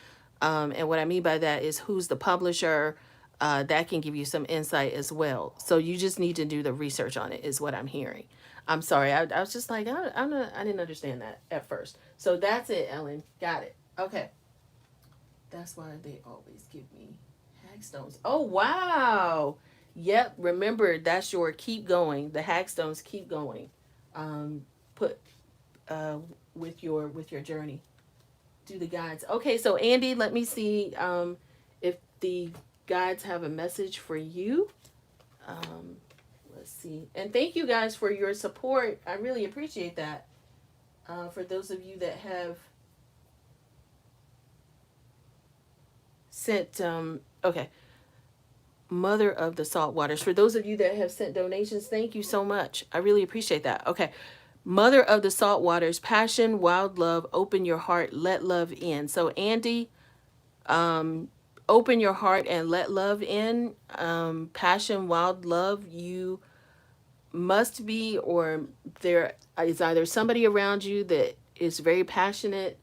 And what I mean by that is who's the publisher. That can give you some insight as well. So you just need to do the research on it, is what I'm hearing. I'm sorry. I was just like, I didn't understand that at first. So that's it, Ellen. Got it. Okay. That's why they always give me hagstones. Oh wow. Yep. Remember, that's your keep going. The hagstones keep going. Um, put uh with your journey. Do the guides. Okay, so Andy, let me see if the guides have a message for you. Um, let's see. And thank you guys for your support. I really appreciate that. For those of you that have sent okay, Mother of the Salt Waters. For those of you that have sent donations, thank you so much. I really appreciate that. Okay. Mother of the Salt Waters, passion, wild love, open your heart, let love in. So, Andy, open your heart and let love in. Passion, wild love, you must be, or there is either somebody around you that is very passionate,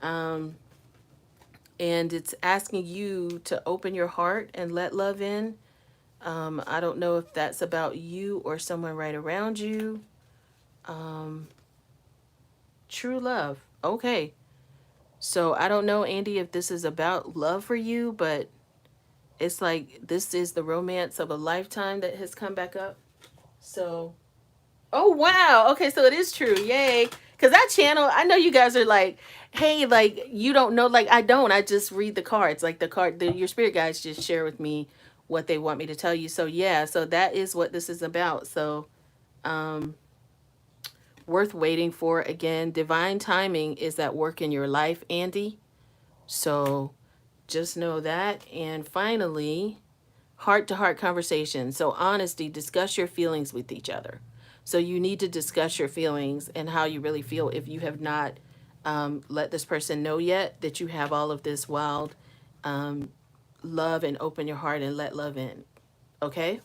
um, and it's asking you to open your heart and let love in. I don't know if that's about you or someone right around you. Um, True love. Okay. So I don't know, Andy, if this is about love for you, but it's like this is the romance of a lifetime that has come back up. So, oh, wow. Okay. So it is true. Yay. Because that channel, I know you guys are like, hey, like, you don't know. Like, I don't. I just read the cards. Like, your spirit guides just share with me what they want me to tell you. So, yeah. So that is what this is about. So, um, worth waiting for. Again, divine timing is at work in your life, Andy. So just know that. And finally, heart to heart conversation. So, honesty, discuss your feelings with each other. So, you need to discuss your feelings and how you really feel if you have not let this person know yet that you have all of this wild um, love, and open your heart and let love in. Okay?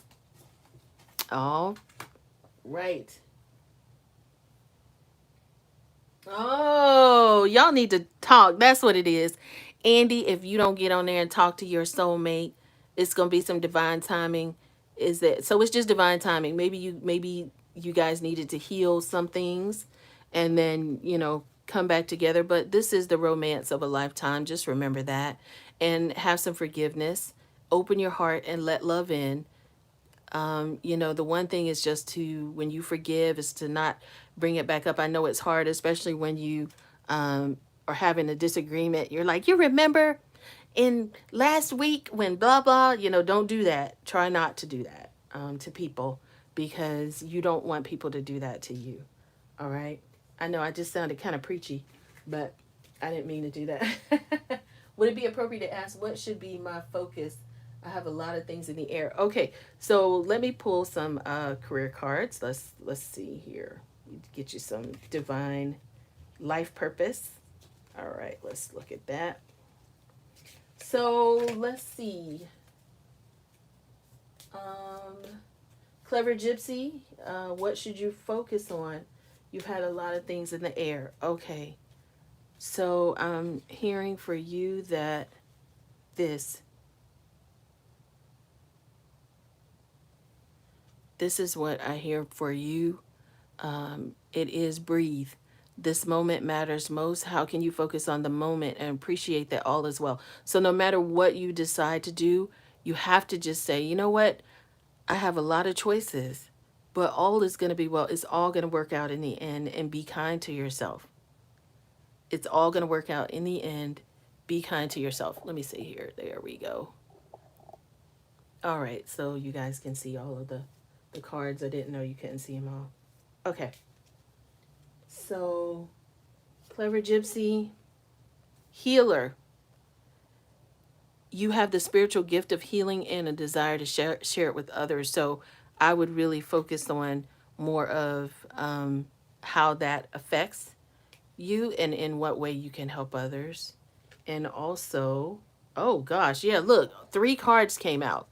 All right. Oh, y'all need to talk. That's what it is. Andy, if you don't get on there and talk to your soulmate, it's gonna be some divine timing. Is that so? It's just divine timing. Maybe you guys needed to heal some things and then, come back together. But this is the romance of a lifetime. Just remember that. And have some forgiveness. Open your heart and let love in. The one thing is just to, when you forgive, is to not bring it back up. I know it's hard, especially when you are having a disagreement. You're like, you remember in last week when blah, blah, don't do that. Try not to do that to people, because you don't want people to do that to you. All right. I know I just sounded kind of preachy, but I didn't mean to do that. Would it be appropriate to ask what should be my focus? I have a lot of things in the air. Okay, so let me pull some career cards. Let's see here. Get you some divine life purpose. All right, let's look at that. So let's see. Um, Clever Gypsy, what should you focus on? You've had a lot of things in the air. Okay. So I'm hearing for you that this this is what I hear for you. It is breathe. This moment matters most. How can you focus on the moment and appreciate that all is well? So no matter what you decide to do, you have to just say, you know what? I have a lot of choices, but all is going to be well. It's all going to work out in the end, and be kind to yourself. It's all going to work out in the end. Be kind to yourself. Let me see here. There we go. All right. So you guys can see all of the cards. I didn't know you couldn't see them all. Okay. So, Clever Gypsy, healer. You have the spiritual gift of healing and a desire to share it with others. So, I would really focus on more of how that affects you and in what way you can help others. And also, oh gosh, yeah, look, 3 cards came out.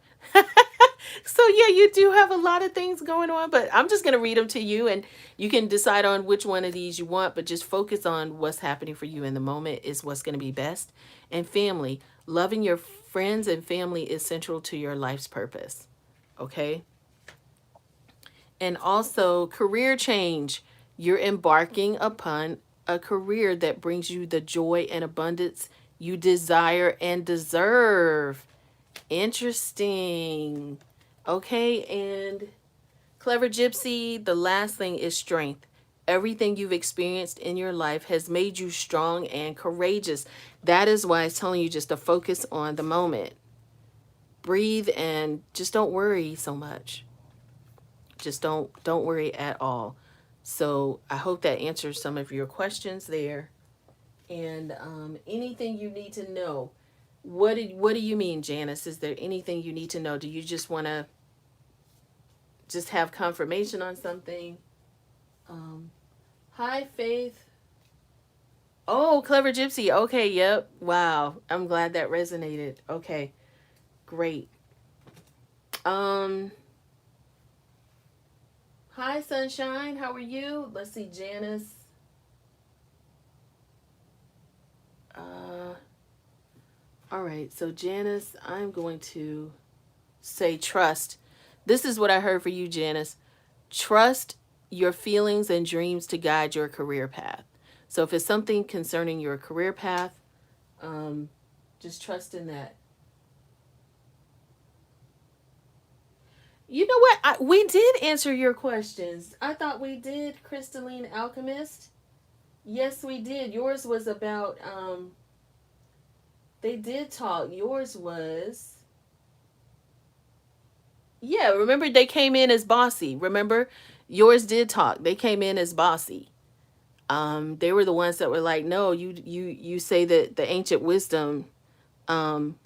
So yeah, you do have a lot of things going on, but I'm just going to read them to you and you can decide on which one of these you want, but just focus on what's happening for you in the moment is what's going to be best. And family, loving your friends and family is central to your life's purpose. Okay? And also career change. You're embarking upon a career that brings you the joy and abundance you desire and deserve. Interesting. Okay, and Clever Gypsy, the last thing is strength. Everything you've experienced in your life has made you strong and courageous. That is why it's telling you just to focus on the moment. Breathe and just don't worry so much. Just don't worry at all. So I hope that answers some of your questions there. And anything you need to know. What do you mean, Janice? Is there anything you need to know? Do you just want to just have confirmation on something? Hi, Faith. Oh, Clever Gypsy. Okay, yep. Wow. I'm glad that resonated. Okay, great. Um, Hi, Sunshine. How are you? Let's see, Janice. Uh, all right. So, Janice, I'm going to say trust. This is what I heard for you, Janice. Trust your feelings and dreams to guide your career path. So if it's something concerning your career path, um, just trust in that. You know what? We did answer your questions. I thought we did, Crystalline Alchemist. Yes, we did. Yours was about, they did talk. Yours was, yeah, remember they came in as bossy. Remember? Yours did talk. They came in as bossy. They were the ones that were like, no, you say that the ancient wisdom, um,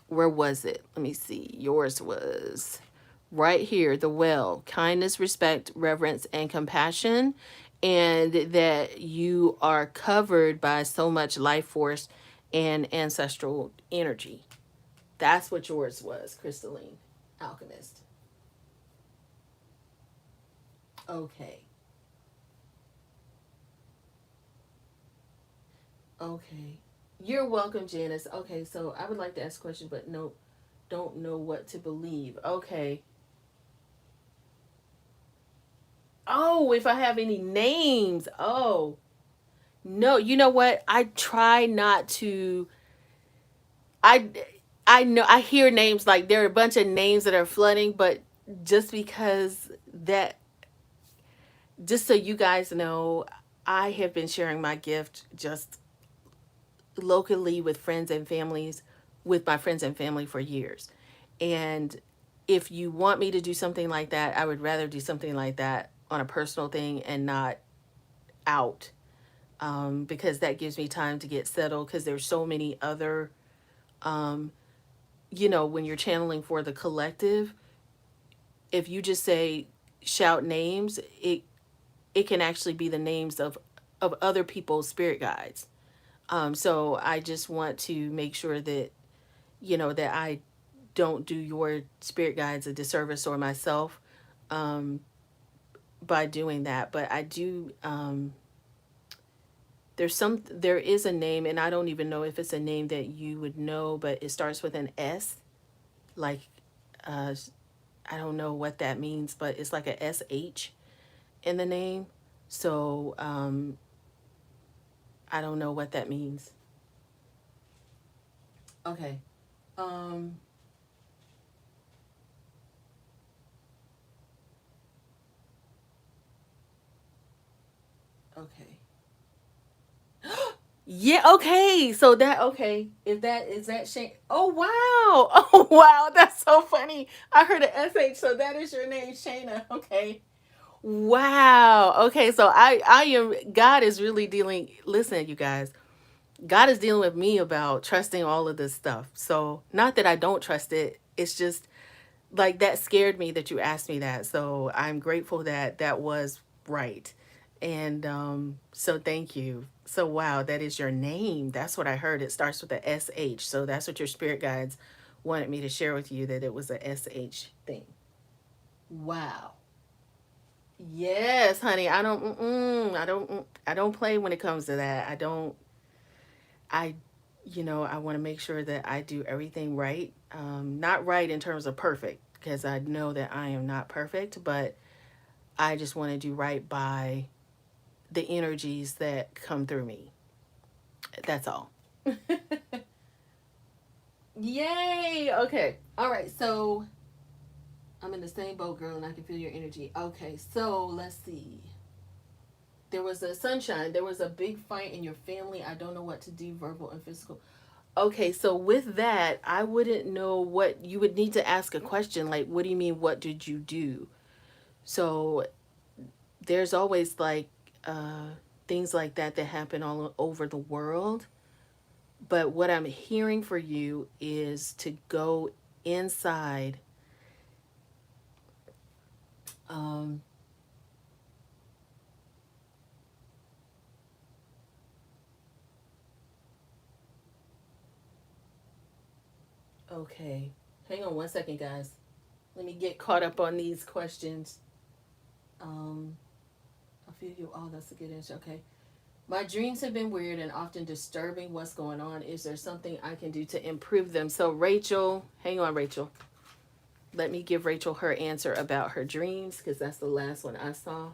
where was it? Let me see. Yours was right here, the well, kindness, respect, reverence, and compassion, and that you are covered by so much life force and ancestral energy. That's what yours was, Crystalline Alchemist. Okay. Okay. You're welcome, Janice. Okay, so I would like to ask a question, but no, don't know what to believe. Okay. Oh, if I have any names. Oh, no. You know what? I try not to. I I know I hear names like there are a bunch of names that are flooding, but just because that, just so you guys know, I have been sharing my gift just locally with friends and families, with my friends and family for years. And if you want me to do something like that, I would rather do something like that on a personal thing and not out. because that gives me time to get settled, because there's so many other, when you're channeling for the collective, if you just say shout names, it can actually be the names of other people's spirit guides. So I just want to make sure that that I don't do your spirit guides a disservice or myself by doing that. But I do. There is a name, and I don't even know if it's a name that you would know, but it starts with an S. Like, uh, I don't know what that means, but it's like a SH in the name. So I don't know what that means. Okay. Um, okay. Yeah, okay. So that okay. If that is that Shane. Oh wow. Oh wow, that's so funny. I heard a SH, so that is your name, Shayna. Okay. Wow. Okay, so I am God is really dealing, listen, you guys. God is dealing with me about trusting all of this stuff. So, not that I don't trust it. It's just like that scared me that you asked me that. So I'm grateful that that was right. And so thank you. So wow, that is your name. That's what I heard. It starts with a SH. So that's what your spirit guides wanted me to share with you, that it was a SH thing. Wow. Yes, honey. I don't play when it comes to that. I I want to make sure that I do everything right. Not right in terms of perfect, because I know that I am not perfect, but I just want to do right by the energies that come through me. That's all. Yay! Okay. All right. So I'm in the same boat, girl, and I can feel your energy. Okay. So let's see. There was a sunshine. There was a big fight in your family. I don't know what to do, verbal and physical. Okay, so with that, I wouldn't know what you would need to ask a question like, what do you mean, what did you do? So there's always like things like that that happen all over the world. But what I'm hearing for you is to go inside. Um, okay, hang on one second, guys. Let me get caught up on these questions. Um, I feel you. Oh, that's a good answer. Okay. My dreams have been weird and often disturbing. What's going on? Is there something I can do to improve them? So, Rachel, hang on, Rachel. Let me give Rachel her answer about her dreams, because that's the last one I saw.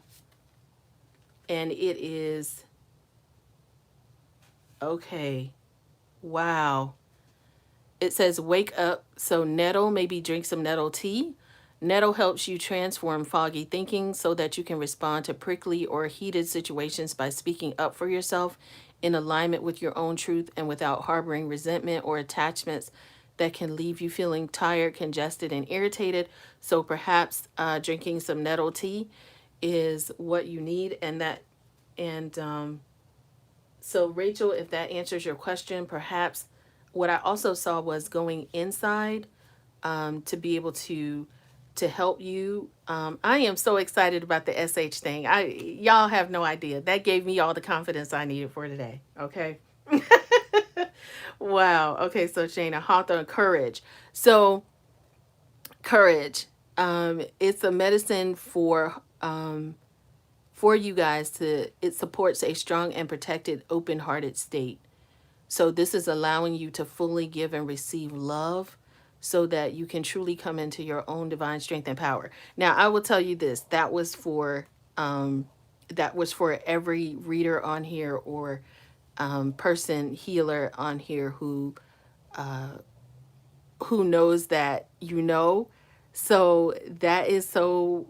And it is okay. Wow. It says wake up. So, nettle, maybe drink some nettle tea. Nettle helps you transform foggy thinking so that you can respond to prickly or heated situations by speaking up for yourself in alignment with your own truth and without harboring resentment or attachments that can leave you feeling tired, congested, and irritated. So perhaps drinking some nettle tea is what you need, and so Rachel, if that answers your question, perhaps what I also saw was going inside to be able to help you. I am so excited about the SH thing. Y'all have no idea. That gave me all the confidence I needed for today. Okay. Wow. Okay. So Shana Hawthorne, courage. So courage. It's a medicine for you guys to. It supports a strong and protected, open-hearted state. So this is allowing you to fully give and receive love so that you can truly come into your own divine strength and power. Now, I will tell you this, that was for every reader on here or person healer on here who knows that you know. So that's so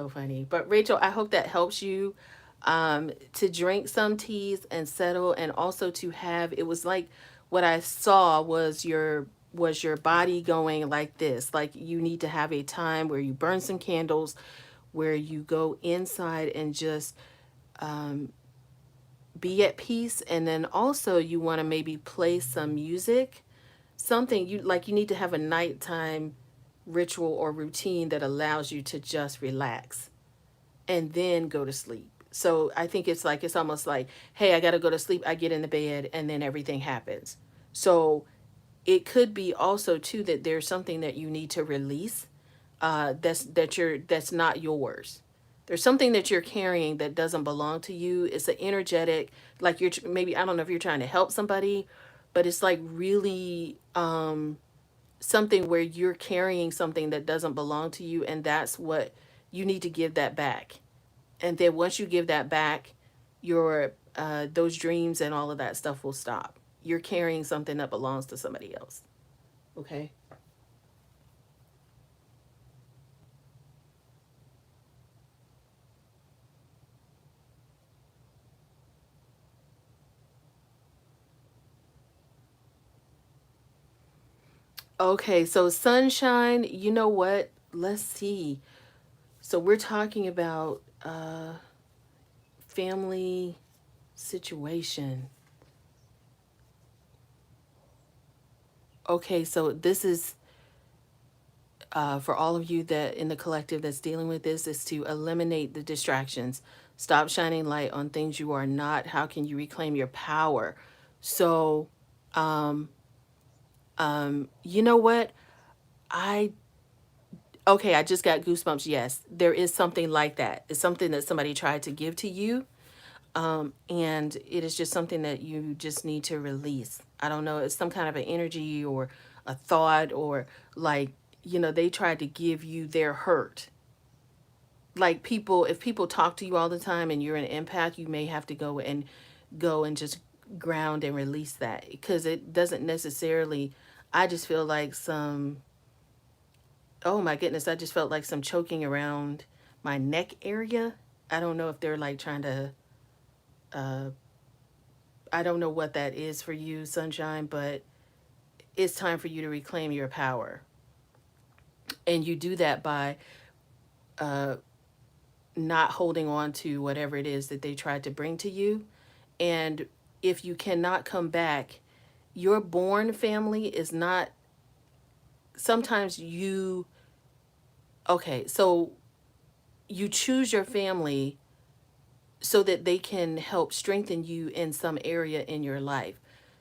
funny. But Rachel, I hope that helps you to drink some teas and settle, and also to have, it was like what I saw was your body going like this. Like you need to have a time where you burn some candles, where you go inside and just be at peace. And then also you want to maybe play some music, something you like. You need to have a nighttime ritual or routine that allows you to just relax and then go to sleep. So I think it's like, it's almost like, hey, I got to go to sleep. I get in the bed and then everything happens. So it could be also too that there's something that you need to release, that's not yours. There's something that you're carrying that doesn't belong to you. It's an energetic, like you're maybe, I don't know if you're trying to help somebody, but it's like really something where you're carrying something that doesn't belong to you, and that's what you need to give that back. And then once you give that back, your those dreams and all of that stuff will stop. You're carrying something that belongs to somebody else. Okay. Okay, so sunshine, you know what? Let's see. So we're talking about family situation. Okay, so this is for all of you that in the collective that's dealing with this, is to eliminate the distractions. Stop shining light on things you are not. How can you reclaim your power? So, you know what? I okay, I just got goosebumps. Yes, there is something like that. It's something that somebody tried to give to you, and it is just something that you just need to release. I don't know, it's some kind of an energy or a thought, or like, they tried to give you their hurt. Like people, if people talk to you all the time and you're an empath, you may have to go and just ground and release that, because it doesn't necessarily, I just feel like some, oh my goodness, I just felt like some choking around my neck area. I don't know if they're like trying to, I don't know what that is for you, Sunshine, but it's time for you to reclaim your power. And you do that by not holding on to whatever it is that they tried to bring to you. And if you cannot come back, your born family is not, sometimes you, okay, so you choose your family so that they can help strengthen you in some area in your life.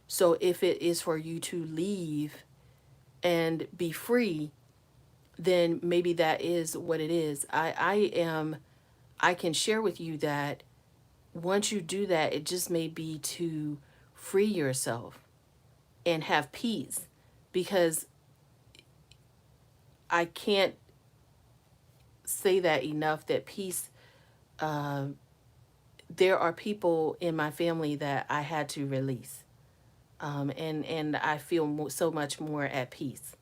So if it is for you to leave and be free, then maybe that is what it is. I can share with you that once you do that, it just may be to free yourself and have peace, because I can't say that enough, that peace, there are people in my family that I had to release. And I feel so much more at peace.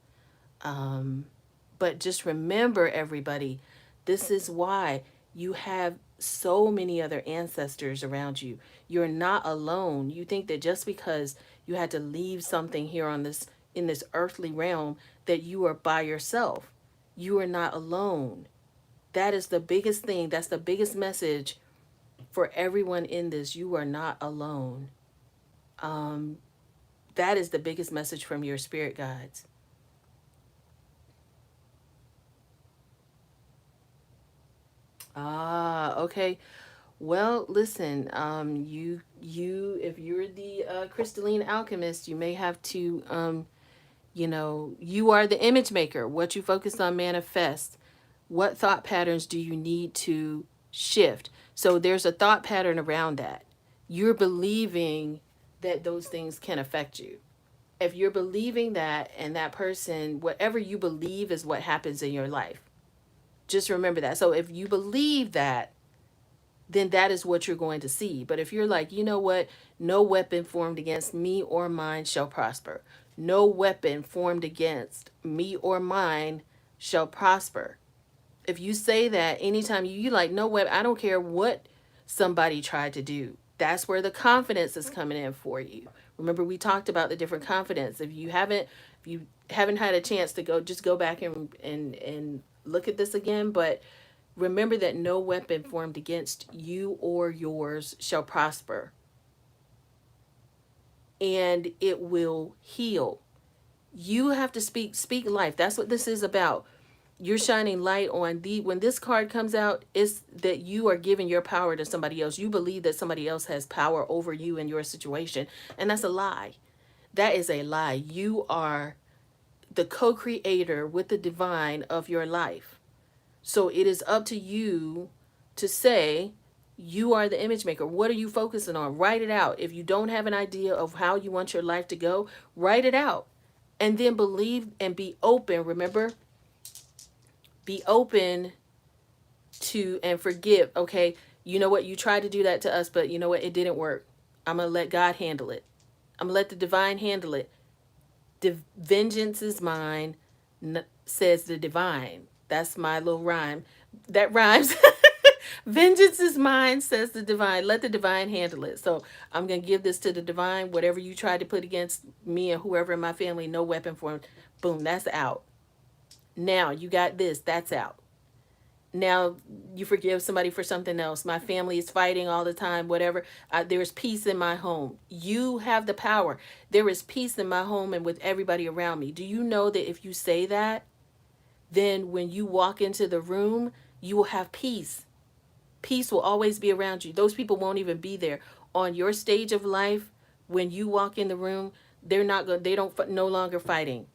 But just remember, everybody, this is why you have so many other ancestors around you. You're not alone. You think that just because you had to leave something here on this, in this earthly realm, that you are by yourself. You are not alone. That is the biggest thing. That's the biggest message for everyone in this. You are not alone. That is the biggest message from your spirit guides. Ah, okay. Well, listen, if you're the crystalline alchemist, you may have to, you are the image maker. What you focus on manifests. What thought patterns do you need to shift? So there's a thought pattern around that. You're believing that those things can affect you. If you're believing that, and that person, whatever you believe is what happens in your life. Just remember that. So if you believe that, then that is what you're going to see. But if you're like, you know what, no weapon formed against me or mine shall prosper. No weapon formed against me or mine shall prosper. If you say that anytime you like, no weapon, I don't care what somebody tried to do. That's where the confidence is coming in for you. Remember, we talked about the different confidence. If you haven't had a chance to go, just go back and look at this again. But remember that no weapon formed against you or yours shall prosper. and it will heal. You have to speak life. That's what this is about. You're shining light on the when this card comes out, it's that you are giving your power to somebody else. You believe that somebody else has power over you in your situation, and that's a lie. That is a lie. You are the co-creator with the divine of your life. So it is up to you to say, you are the image maker. What are you focusing on? Write it out. If you don't have an idea of how you want your life to go, write it out. And then believe and be open. Remember, be open to and forgive. Okay, you know what? You tried to do that to us, but you know what? It didn't work. I'm going to let God handle it. I'm going to let the divine handle it. Vengeance is mine, says the divine. That's my little rhyme. That rhymes. Vengeance is mine, says the divine. Let the divine handle it. So I'm going to give this to the divine. Whatever you try to put against me and whoever in my family, no weapon formed. Boom, that's out. Now you got this. That's out. Now you forgive somebody for something else. My family is fighting all the time, whatever. There is peace in my home. You have the power. There is peace in my home and with everybody around me. Do you know that if you say that, then when you walk into the room, you will have peace. Peace will always be around you. Those people won't even be there on your stage of life. When you walk in the room, they're not going. They don't no longer fighting.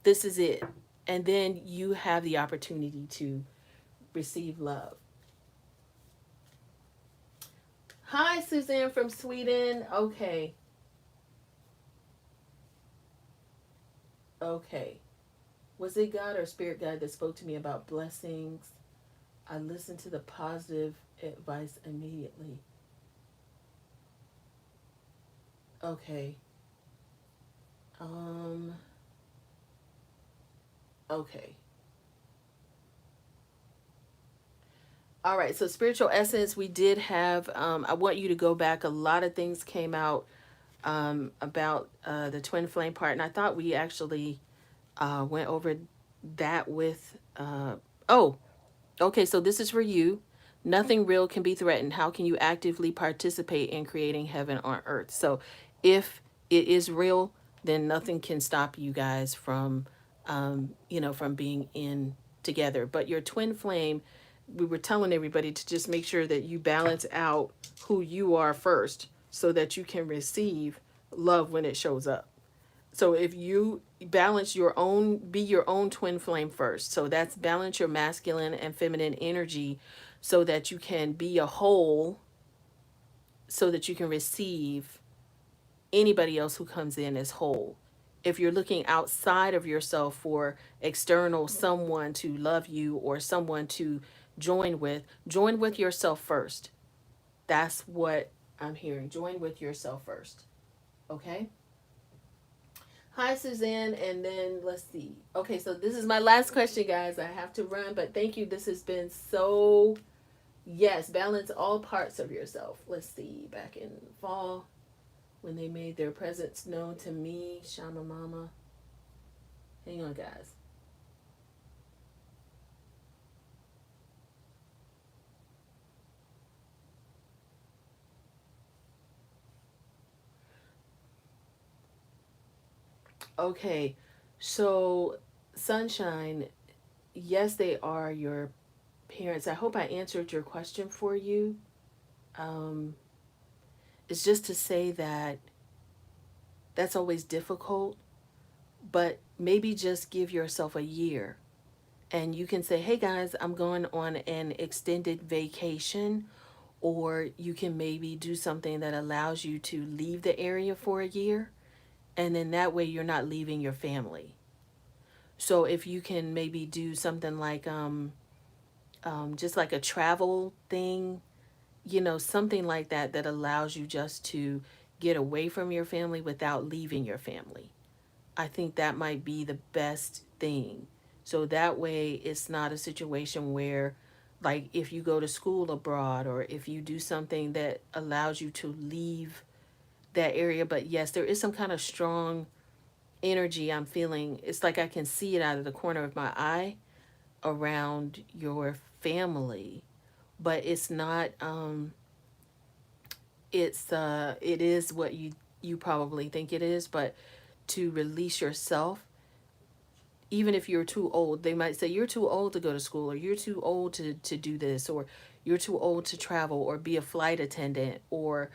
This is it. And then you have the opportunity to receive love. Hi, Suzanne from Sweden. Okay. Okay. Was it God or spirit guide that spoke to me about blessings? I listened to the positive advice immediately. Okay. Um, okay. All right. So spiritual essence, we did have, I want you to go back. A lot of things came out about the twin flame part. And I thought we actually went over that with, oh, okay, so this is for you. Nothing real can be threatened. How can you actively participate in creating heaven on earth? So if it is real, then nothing can stop you guys from, from being in together. But your twin flame, we were telling everybody to just make sure that you balance out who you are first so that you can receive love when it shows up. So if you balance your own, be your own twin flame first. So that's balance your masculine and feminine energy so that you can be a whole, so that you can receive anybody else who comes in as whole. If you're looking outside of yourself for external someone to love you or someone to join with yourself first. That's what I'm hearing. Join with yourself first. Okay? Hi, Suzanne. And then let's see. Okay, so this is my last question, guys. I have to run, but thank you. This has been so, yes, balance all parts of yourself. Let's see. Back in fall, when they made their presence known to me, Shama Mama. Hang on, guys. Okay, so Sunshine, yes, they are your parents. I hope I answered your question for you. Um, it's just to say that that's always difficult, but maybe just give yourself a year and you can say, hey guys, I'm going on an extended vacation, or you can maybe do something that allows you to leave the area for a year, and then that way you're not leaving your family. So if you can maybe do something like just like a travel thing, something like that that allows you just to get away from your family without leaving your family. I think that might be the best thing. So that way it's not a situation where, like, if you go to school abroad or if you do something that allows you to leave that area. But yes, there is some kind of strong energy I'm feeling. It's like I can see it out of the corner of my eye around your family, but it's not, it is what you probably think it is, but to release yourself, even if you're too old. They might say you're too old to go to school, or you're too old to do this, or you're too old to travel, or be a flight attendant, or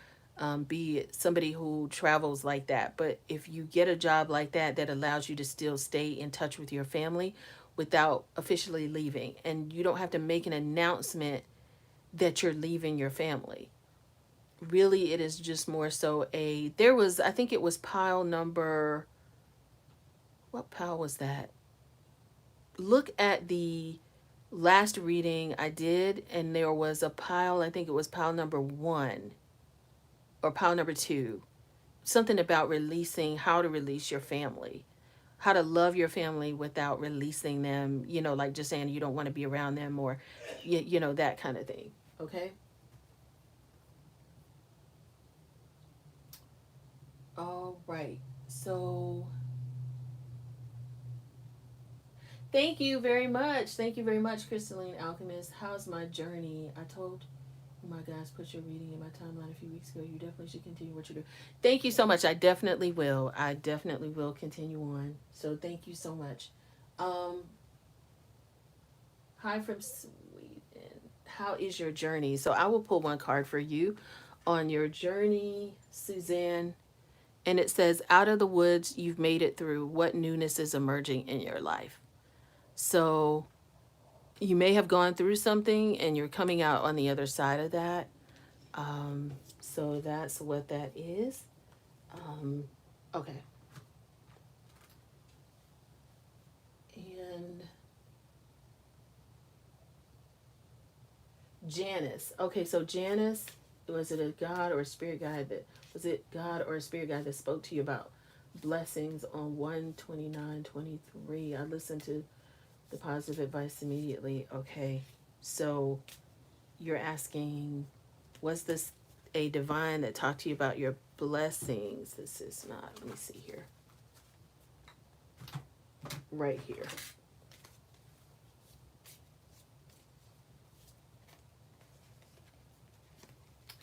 be somebody who travels like that. But if you get a job like that that allows you to still stay in touch with your family without officially leaving, and you don't have to make an announcement that you're leaving your family. Really, it is just more so there was, I think it was pile number, what pile was that? Look at the last reading I did, and there was a pile, I think it was pile number 1 or pile number 2. Something about releasing, how to release your family, how to love your family without releasing them, like just saying you don't want to be around them, or, that kind of thing. Okay. All right. So thank you very much. Thank you very much, Crystalline Alchemist. How's my journey? I told my guys, put your reading in my timeline a few weeks ago. You definitely should continue what you do. Thank you so much. I definitely will. I definitely will continue on. So thank you so much. Um, Hi from Sweden. How is your journey? So I will pull one card for you on your journey, Suzanne. And it says, out of the woods, you've made it through. What newness is emerging in your life? So you may have gone through something and you're coming out on the other side of that. So that's what that is. Okay. And Janice. Okay, so Janice, was it a God or a spirit guide that was it God or a spirit guide that spoke to you about blessings on 12923? I listened to the positive advice immediately. Okay. So you're asking, was this a divine that talked to you about your blessings? This is not, let me see here. Right here.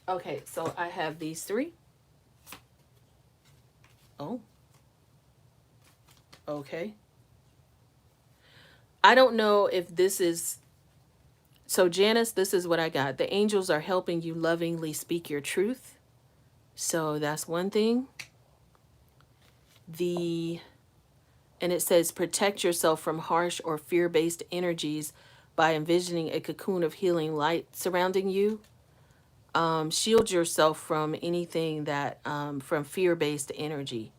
Okay, so I have these 3. Oh, okay. I don't know if this is, so Janice, this is what I got. The angels are helping you lovingly speak your truth. So that's one thing. And it says protect yourself from harsh or fear-based energies by envisioning a cocoon of healing light surrounding you. Shield yourself from anything that, from fear-based energy.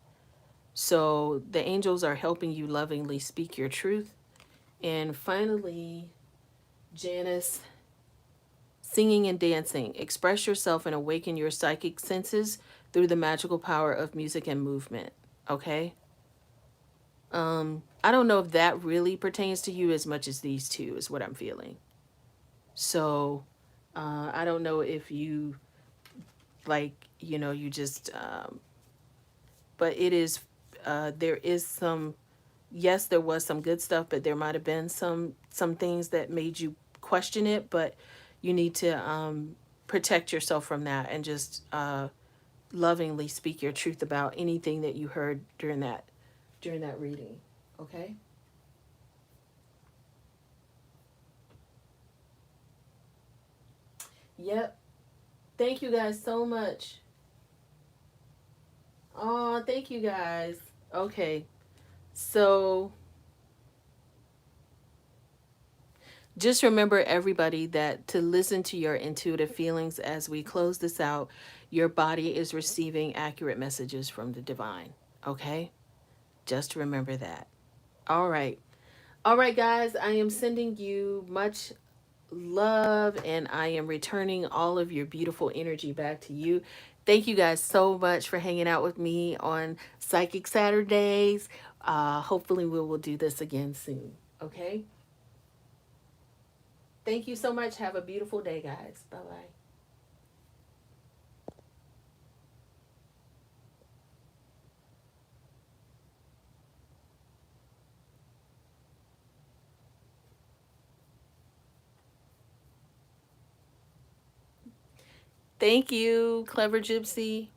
So the angels are helping you lovingly speak your truth. And finally, Janice, singing and dancing. Express yourself and awaken your psychic senses through the magical power of music and movement. Okay? I don't know if that really pertains to you as much as these two, is what I'm feeling. So, I don't know if you, like, you just, but it is, there is some, yes, there was some good stuff, but there might have been some things that made you question it, but you need to protect yourself from that, and just lovingly speak your truth about anything that you heard during that reading. Okay? Yep. Thank you guys so much. Oh, thank you guys. Okay. So just remember, everybody, that to listen to your intuitive feelings as we close this out. Your body is receiving accurate messages from the divine. Okay? Just remember that. All right. All right, guys. I am sending you much love, and I am returning all of your beautiful energy back to you. Thank you guys so much for hanging out with me on Psychic Saturdays. Hopefully, we will do this again soon. Okay? Thank you so much. Have a beautiful day, guys. Bye bye. Thank you, Clever Gypsy.